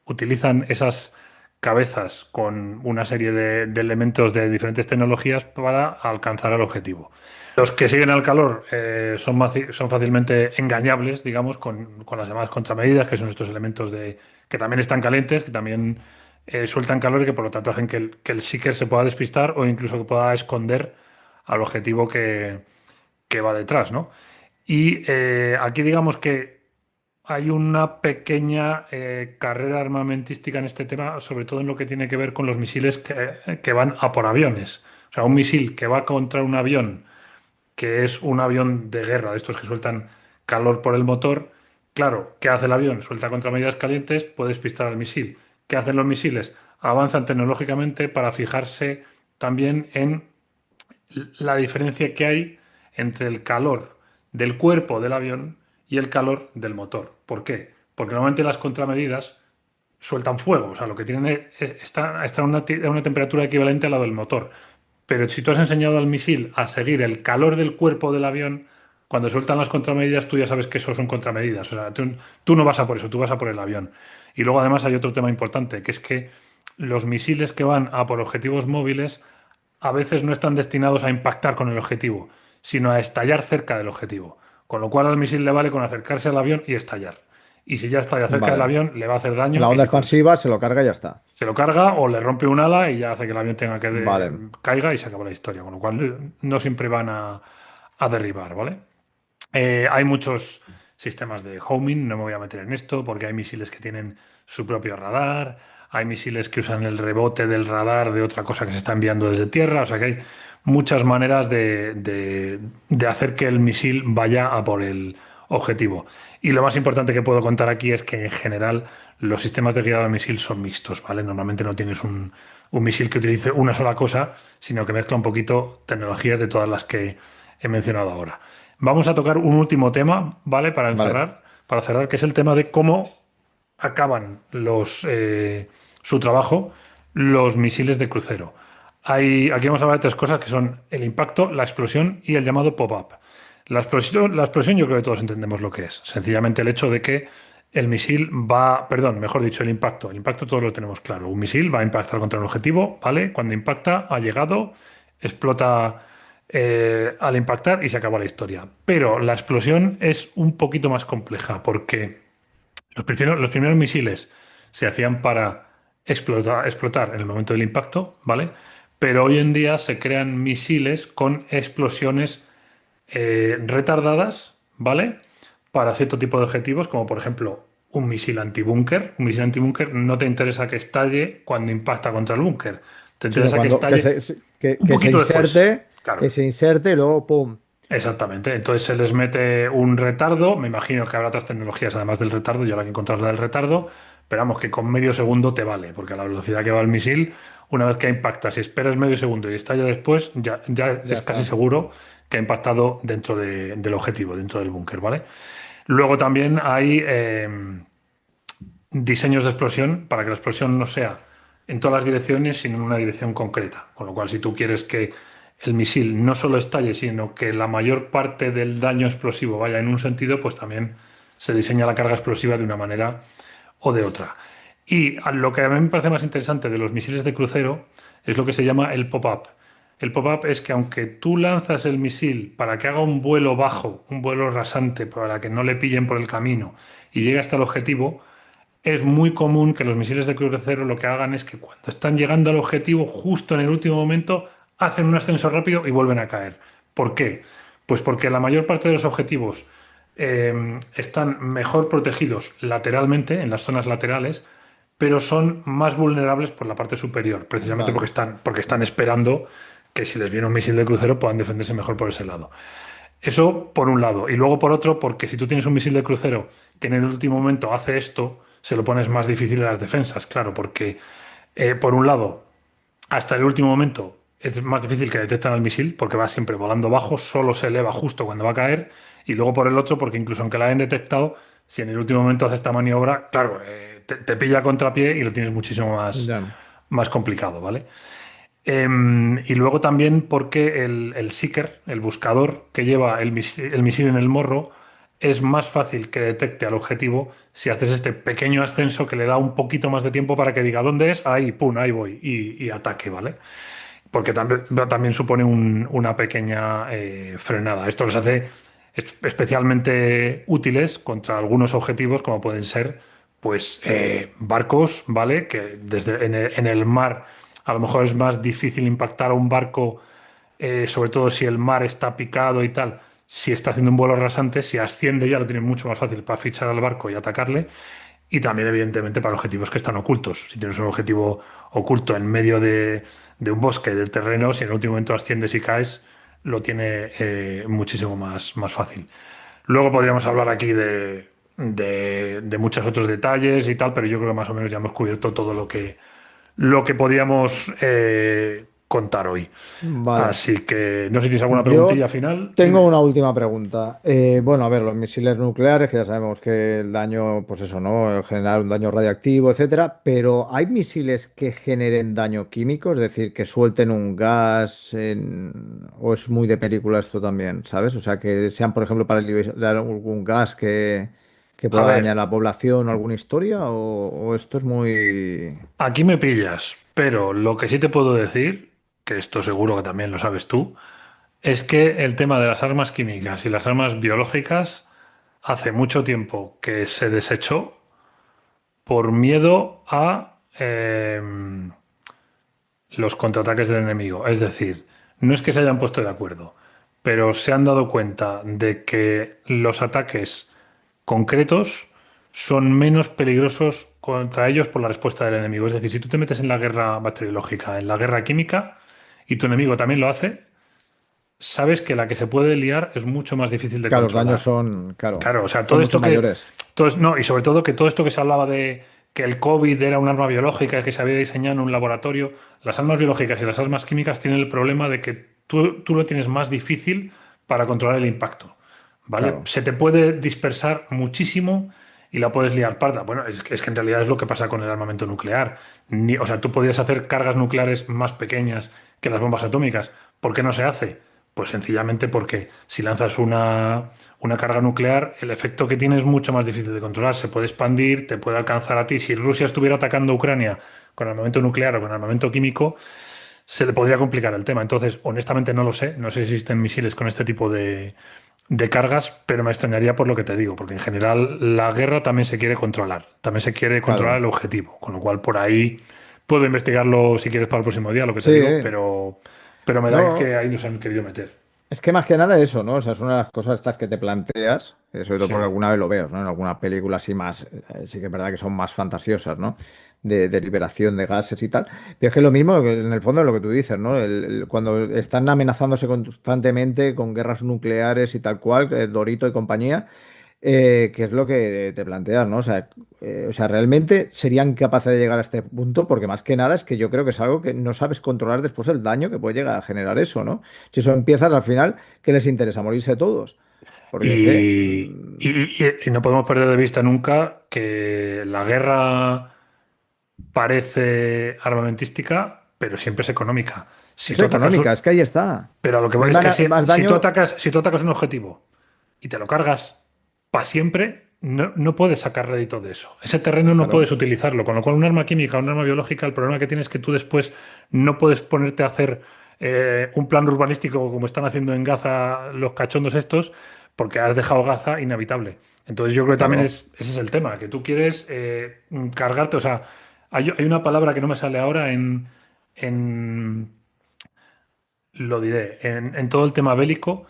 utilizan esas cabezas con una serie de elementos de diferentes tecnologías para alcanzar el objetivo. Los que siguen al calor son fácilmente engañables, digamos, con las llamadas contramedidas, que son estos elementos que también están calientes, que también sueltan calor y que por lo tanto hacen que el seeker se pueda despistar o incluso que pueda esconder al objetivo que va detrás, ¿no? Y aquí digamos que hay una pequeña carrera armamentística en este tema, sobre todo en lo que tiene que ver con los misiles que van a por aviones. O sea, un misil que va contra un avión que es un avión de guerra, de estos que sueltan calor por el motor. Claro, ¿qué hace el avión? Suelta contramedidas calientes, puede despistar al misil. ¿Qué hacen los misiles? Avanzan tecnológicamente para fijarse también en la diferencia que hay entre el calor del cuerpo del avión y el calor del motor. ¿Por qué? Porque normalmente las contramedidas sueltan fuego, o sea, lo que tienen está a una temperatura equivalente a la del motor. Pero si tú has enseñado al misil a seguir el calor del cuerpo del avión, cuando sueltan las contramedidas, tú ya sabes que eso son contramedidas. O sea, tú no vas a por eso, tú vas a por el avión. Y luego además hay otro tema importante, que es que los misiles que van a por objetivos móviles a veces no están destinados a impactar con el objetivo, sino a estallar cerca del objetivo. Con lo cual al misil le vale con acercarse al avión y estallar. Y si ya está cerca del Vale. avión, le va a hacer daño La y onda expansiva se lo carga y ya está. se lo carga o le rompe un ala y ya hace que el avión tenga que Vale. caiga y se acaba la historia. Con lo cual no siempre van a derribar, ¿vale? Hay muchos sistemas de homing, no me voy a meter en esto porque hay misiles que tienen su propio radar, hay misiles que usan el rebote del radar de otra cosa que se está enviando desde tierra, o sea que hay muchas maneras de hacer que el misil vaya a por el objetivo. Y lo más importante que puedo contar aquí es que en general los sistemas de guiado de misil son mixtos, ¿vale? Normalmente no tienes un misil que utilice una sola cosa, sino que mezcla un poquito tecnologías de todas las que he mencionado ahora. Vamos a tocar un último tema, ¿vale? Vale. Para cerrar, que es el tema de cómo acaban su trabajo los misiles de crucero. Aquí vamos a hablar de tres cosas que son el impacto, la explosión y el llamado pop-up. La explosión yo creo que todos entendemos lo que es. Sencillamente el hecho de que el misil va, perdón, mejor dicho, el impacto. El impacto todos lo tenemos claro. Un misil va a impactar contra un objetivo, ¿vale? Cuando impacta, ha llegado, explota al impactar y se acaba la historia. Pero la explosión es un poquito más compleja porque los primeros misiles se hacían para explotar en el momento del impacto, ¿vale? Pero hoy en día se crean misiles con explosiones retardadas, ¿vale? Para cierto tipo de objetivos, como por ejemplo un misil antibúnker. Un misil antibúnker no te interesa que estalle cuando impacta contra el búnker, te Sino interesa que cuando estalle un poquito después. que Claro. se inserte y luego ¡pum! Exactamente. Entonces se les mete un retardo. Me imagino que habrá otras tecnologías además del retardo. Yo la que encontrar la del retardo. Pero vamos, que con medio segundo te vale, porque a la velocidad que va el misil, una vez que impacta, si esperas medio segundo y estalla después, ya Ya es casi está. seguro que ha impactado dentro del objetivo, dentro del búnker, ¿vale? Luego también hay diseños de explosión para que la explosión no sea en todas las direcciones, sino en una dirección concreta. Con lo cual, si tú quieres que el misil no solo estalle, sino que la mayor parte del daño explosivo vaya en un sentido, pues también se diseña la carga explosiva de una manera o de otra. Y lo que a mí me parece más interesante de los misiles de crucero es lo que se llama el pop-up. El pop-up es que aunque tú lanzas el misil para que haga un vuelo bajo, un vuelo rasante, para que no le pillen por el camino y llegue hasta el objetivo, es muy común que los misiles de crucero lo que hagan es que cuando están llegando al objetivo, justo en el último momento, hacen un ascenso rápido y vuelven a caer. ¿Por qué? Pues porque la mayor parte de los objetivos están mejor protegidos lateralmente, en las zonas laterales, pero son más vulnerables por la parte superior, precisamente Vale. porque están esperando que si les viene un misil de crucero puedan defenderse mejor por ese lado. Eso por un lado. Y luego por otro, porque si tú tienes un misil de crucero que en el último momento hace esto, se lo pones más difícil a las defensas, claro, porque por un lado, hasta el último momento es más difícil que detecten al misil, porque va siempre volando bajo, solo se eleva justo cuando va a caer, y luego por el otro, porque incluso aunque la hayan detectado, si en el último momento hace esta maniobra, claro, te pilla a contrapié y lo tienes muchísimo Ya. más complicado, ¿vale? Y luego también porque el seeker, el buscador que lleva el misil en el morro, es más fácil que detecte al objetivo si haces este pequeño ascenso que le da un poquito más de tiempo para que diga dónde es, ahí, pum, ahí voy, y ataque, ¿vale? Porque también supone una pequeña frenada. Esto los hace especialmente útiles contra algunos objetivos, como pueden ser, pues, barcos, ¿vale? Que en el mar a lo mejor es más difícil impactar a un barco, sobre todo si el mar está picado y tal. Si está haciendo un vuelo rasante, si asciende ya lo tiene mucho más fácil para fichar al barco y atacarle. Y también, evidentemente, para objetivos que están ocultos. Si tienes un objetivo oculto en medio de un bosque, del terreno, si en el último momento asciendes y caes, lo tiene muchísimo más fácil. Luego podríamos hablar aquí de muchos otros detalles y tal, pero yo creo que más o menos ya hemos cubierto todo lo que podíamos contar hoy. Vale. Así que no sé si tienes alguna Yo preguntilla final. tengo Dime. una última pregunta. Bueno, a ver, los misiles nucleares, que ya sabemos que el daño, pues eso, ¿no? Generar un daño radiactivo, etcétera. Pero ¿hay misiles que generen daño químico? Es decir, que suelten un gas, o es muy de película esto también, ¿sabes? O sea, que sean, por ejemplo, para liberar algún gas que A pueda ver, dañar a la población o alguna historia, o esto es muy... aquí me pillas, pero lo que sí te puedo decir, que esto seguro que también lo sabes tú, Es que el tema de las armas químicas y las armas biológicas hace mucho tiempo que se desechó por miedo a los contraataques del enemigo. Es decir, no es que se hayan puesto de acuerdo, pero se han dado cuenta de que los ataques concretos son menos peligrosos contra ellos por la respuesta del enemigo. Es decir, si tú te metes en la guerra bacteriológica, en la guerra química, y tu enemigo también lo hace, sabes que la que se puede liar es mucho más difícil de Claro, los daños controlar. son, claro, Claro, o sea, son todo mucho esto que, mayores. no, y sobre todo que todo esto que se hablaba de que el COVID era un arma biológica que se había diseñado en un laboratorio, las armas biológicas y las armas químicas tienen el problema de que tú lo tienes más difícil para controlar el impacto, ¿vale? Claro. Se te puede dispersar muchísimo y la puedes liar parda. Bueno, es que en realidad es lo que pasa con el armamento nuclear. O sea, tú podrías hacer cargas nucleares más pequeñas que las bombas atómicas. ¿Por qué no se hace? Pues sencillamente porque si lanzas una carga nuclear, el efecto que tiene es mucho más difícil de controlar. Se puede expandir, te puede alcanzar a ti. Si Rusia estuviera atacando a Ucrania con armamento nuclear o con armamento químico, se le podría complicar el tema. Entonces, honestamente no lo sé. No sé si existen misiles con este tipo de cargas, pero me extrañaría por lo que te digo, porque en general la guerra también se quiere controlar. También se quiere controlar Claro. el objetivo. Con lo cual, por ahí puedo investigarlo si quieres para el próximo día, lo que te Sí, digo, pero me da no, que ahí nos han querido meter. es que más que nada eso, ¿no? O sea, es una de las cosas estas que te planteas, sobre todo Sí. porque alguna vez lo veo, ¿no? En alguna película así más, sí que es verdad que son más fantasiosas, ¿no? De liberación de gases y tal. Pero es que lo mismo, que en el fondo es lo que tú dices, ¿no? Cuando están amenazándose constantemente con guerras nucleares y tal cual, Dorito y compañía. ¿Qué es lo que te planteas, ¿no? O sea, realmente serían capaces de llegar a este punto, porque más que nada es que yo creo que es algo que no sabes controlar después el daño que puede llegar a generar eso, ¿no? Si eso empiezas al final, ¿qué les interesa? Morirse todos. Porque es que, Y no podemos perder de vista nunca que la guerra parece armamentística, pero siempre es económica. Si es tú atacas, económica, es que ahí está. pero a lo que No voy hay es que más si tú daño. atacas, si tú atacas un objetivo y te lo cargas para siempre, no puedes sacar rédito de eso. Ese terreno no puedes Claro, utilizarlo. Con lo cual, un arma química, un arma biológica, el problema que tienes es que tú después no puedes ponerte a hacer un plan urbanístico como están haciendo en Gaza los cachondos estos, porque has dejado Gaza inhabitable. Entonces, yo creo que también claro. ese es el tema, que tú quieres cargarte. O sea, hay una palabra que no me sale ahora en lo diré, en todo el tema bélico,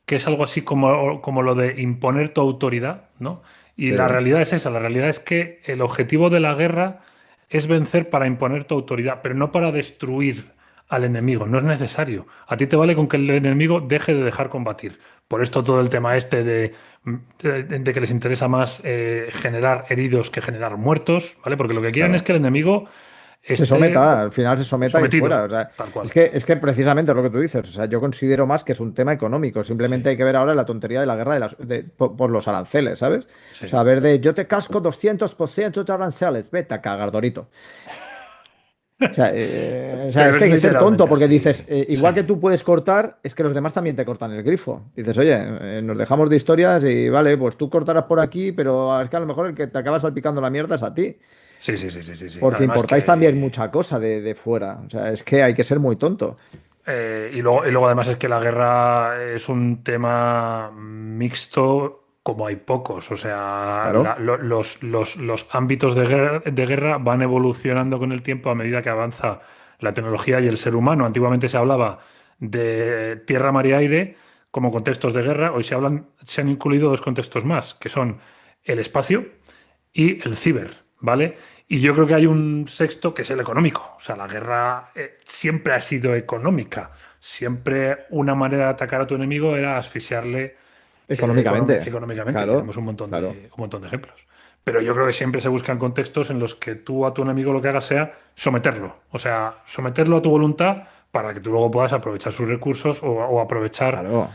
que es algo así como lo de imponer tu autoridad, ¿no? Y Sí, la realidad es esa, la realidad es que el objetivo de la guerra es vencer para imponer tu autoridad, pero no para destruir al enemigo, no es necesario. A ti te vale con que el enemigo deje de dejar combatir. Por esto todo el tema este de que les interesa más generar heridos que generar muertos, ¿vale? Porque lo que quieren es claro. que el enemigo Se esté someta, al final se someta y fuera. sometido, O sea, tal es cual. que, es que precisamente es lo que tú dices. O sea, yo considero más que es un tema económico. Sí, Simplemente hay que ver ahora la tontería de la guerra por los aranceles, ¿sabes? O sí. sea, ver de yo te casco 200% de aranceles. Vete a cagar, Dorito. O sea, es Pero que es hay que ser tonto literalmente porque así. dices, Sí. igual que tú puedes cortar, es que los demás también te cortan el grifo. Dices, oye, nos dejamos de historias y vale, pues tú cortarás por aquí, pero es que a lo mejor el que te acaba salpicando la mierda es a ti. Sí, sí, sí, sí, sí, sí. Porque Además importáis también que. mucha cosa de fuera. O sea, es que hay que ser muy tonto. Y luego además es que la guerra es un tema mixto como hay pocos. O sea, Claro, los ámbitos de guerra van evolucionando con el tiempo a medida que avanza la tecnología y el ser humano. Antiguamente se hablaba de tierra, mar y aire como contextos de guerra. Hoy se han incluido dos contextos más, que son el espacio y el ciber, ¿vale? Y yo creo que hay un sexto que es el económico. O sea, la guerra siempre ha sido económica. Siempre una manera de atacar a tu enemigo era asfixiarle económicamente. económicamente. Y Claro, tenemos un montón claro. un montón de ejemplos. Pero yo creo que siempre se buscan contextos en los que tú a tu enemigo lo que hagas sea someterlo. O sea, someterlo a tu voluntad para que tú luego puedas aprovechar sus recursos o aprovechar. Claro.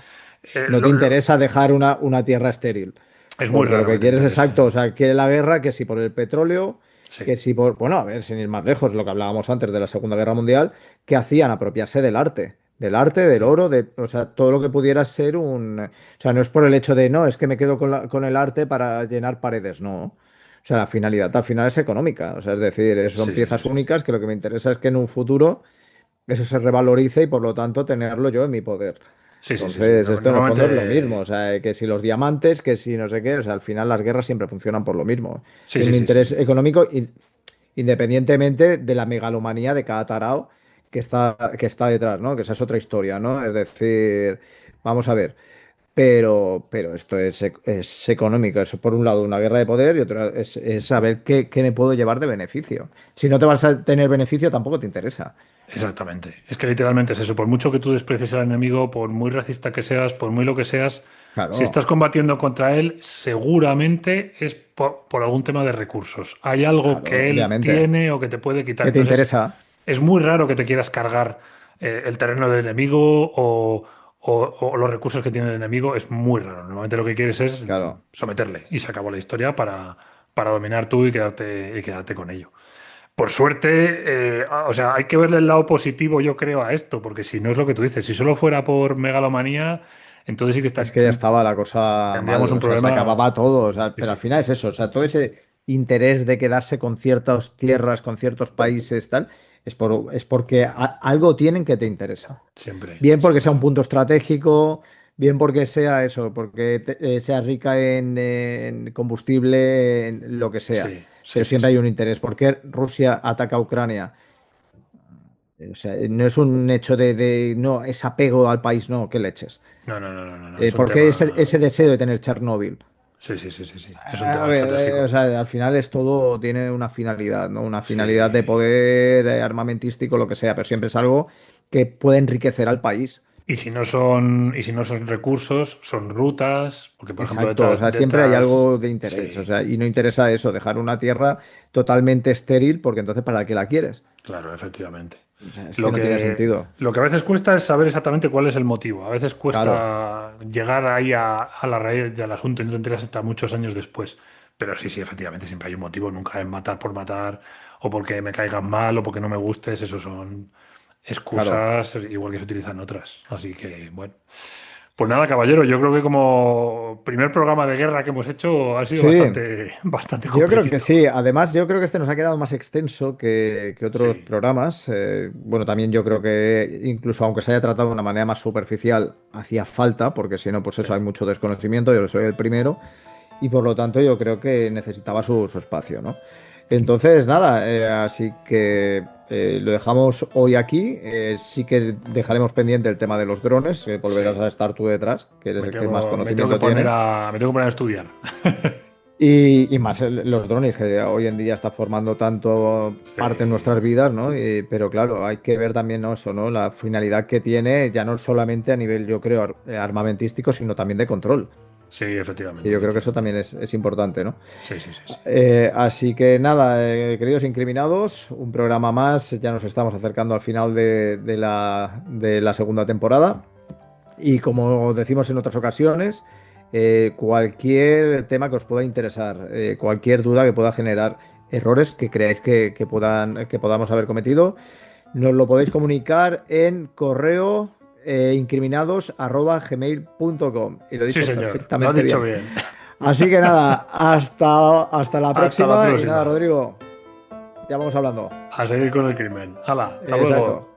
eh, No te lo- lo- interesa dejar una tierra estéril. es muy Porque lo raro que que te quieres es exacto, interese. o sea, quiere la guerra que si por el petróleo, Sí, que si por, bueno, a ver, sin ir más lejos, lo que hablábamos antes de la Segunda Guerra Mundial, que hacían apropiarse del arte, del sí, oro, o sea, todo lo que pudiera ser o sea, no es por el hecho de, no, es que me quedo con el arte para llenar paredes, no. O sea, la finalidad al final es económica, o sea, es decir, son sí, sí, sí, piezas sí. únicas que lo que me interesa es que en un futuro eso se revalorice y por lo tanto tenerlo yo en mi poder. Sí, sí, sí, sí. Entonces, esto en el fondo es lo mismo, Normalmente. o sea, que si los diamantes, que si no sé qué, o sea, al final las guerras siempre funcionan por lo mismo. Sí, Tiene sí, un sí, sí, interés sí. económico independientemente de la megalomanía de cada tarao que está detrás, ¿no? Que esa es otra historia, ¿no? Es decir, vamos a ver. Pero esto es económico. Eso por un lado una guerra de poder y otro es saber qué me puedo llevar de beneficio. Si no te vas a tener beneficio, tampoco te interesa. Exactamente. Es que literalmente es eso. Por mucho que tú desprecies al enemigo, por muy racista que seas, por muy lo que seas, si Claro, estás combatiendo contra él, seguramente es por algún tema de recursos. Hay algo claro, que él obviamente. tiene o que te puede quitar. ¿Qué te Entonces, interesa? es muy raro que te quieras cargar el terreno del enemigo o los recursos que tiene el enemigo. Es muy raro. Normalmente lo que quieres es Claro. someterle y se acabó la historia para dominar tú y quedarte con ello. Por suerte, o sea, hay que verle el lado positivo, yo creo, a esto, porque si no es lo que tú dices, si solo fuera por megalomanía, entonces sí que Es que ya estaba la cosa tendríamos mal, un o sea, se problema. acababa todo, o sea, Sí, pero al sí, final es eso, o sea, todo ese interés de quedarse con ciertas tierras, con ciertos países, tal, es porque algo tienen que te interesa. siempre, Bien porque sea siempre. un punto estratégico, bien porque sea eso, porque sea rica en combustible, en lo que sea, Sí, sí, pero sí, siempre hay sí. un interés. ¿Por qué Rusia ataca a Ucrania? O sea, no es un hecho no, es apego al país, no, qué leches. No, no, no, no, no, no, es un ¿Por qué ese tema. deseo de tener Chernóbil? Sí, sí, sí, sí, sí. Es un A tema ver, o estratégico. sea, al final es todo, tiene una finalidad, ¿no? Una finalidad de Sí. poder armamentístico, lo que sea, pero siempre es algo que puede enriquecer al país. Y si no son recursos, son rutas, porque por ejemplo Exacto, o detrás, sea, siempre hay detrás, algo de interés, o sí, sea, y no interesa eso, dejar una tierra totalmente estéril, porque entonces ¿para qué la quieres? claro, efectivamente. O sea, es que Lo no tiene que, sentido. lo que a veces cuesta es saber exactamente cuál es el motivo. A veces Claro, cuesta llegar ahí a la raíz del asunto y no te enteras hasta muchos años después. Pero sí, sí, efectivamente, siempre hay un motivo. Nunca es matar por matar o porque me caigan mal o porque no me gustes. Eso son claro. excusas igual que se utilizan otras. Así que, bueno. Pues nada, caballero, yo creo que como primer programa de guerra que hemos hecho ha sido Sí, bastante, bastante yo creo que completito. sí. Además, yo creo que este nos ha quedado más extenso que otros Sí, programas. Bueno, también yo creo que incluso aunque se haya tratado de una manera más superficial, hacía falta, porque si no, pues sí. eso, hay mucho desconocimiento. Yo soy el primero y por lo tanto yo creo que necesitaba su espacio, ¿no? Entonces, nada, así que lo dejamos hoy aquí. Sí que dejaremos pendiente el tema de los drones, que volverás Sí. a estar tú detrás, que eres Me el que más tengo, me tengo que conocimiento poner tiene. a estudiar. Y más los drones, que hoy en día está formando tanto parte en Sí, nuestras vidas, ¿no? Pero claro, hay que ver también, ¿no? Eso, ¿no? La finalidad que tiene, ya no solamente a nivel, yo creo, armamentístico, sino también de control. sí, Y efectivamente, yo creo que eso efectivamente. también es importante, ¿no? Sí, sí, sí, sí. Así que nada, queridos incriminados, un programa más. Ya nos estamos acercando al final de la segunda temporada. Y como decimos en otras ocasiones, cualquier tema que os pueda interesar, cualquier duda que pueda generar errores que creáis que podamos haber cometido, nos lo podéis comunicar en correo incriminados@gmail.com. Y lo he Sí, dicho señor, lo has perfectamente dicho bien. bien. Así que nada, hasta la Hasta la próxima y nada, próxima. Rodrigo, ya vamos hablando. A seguir con el crimen. Hala, hasta Exacto. luego.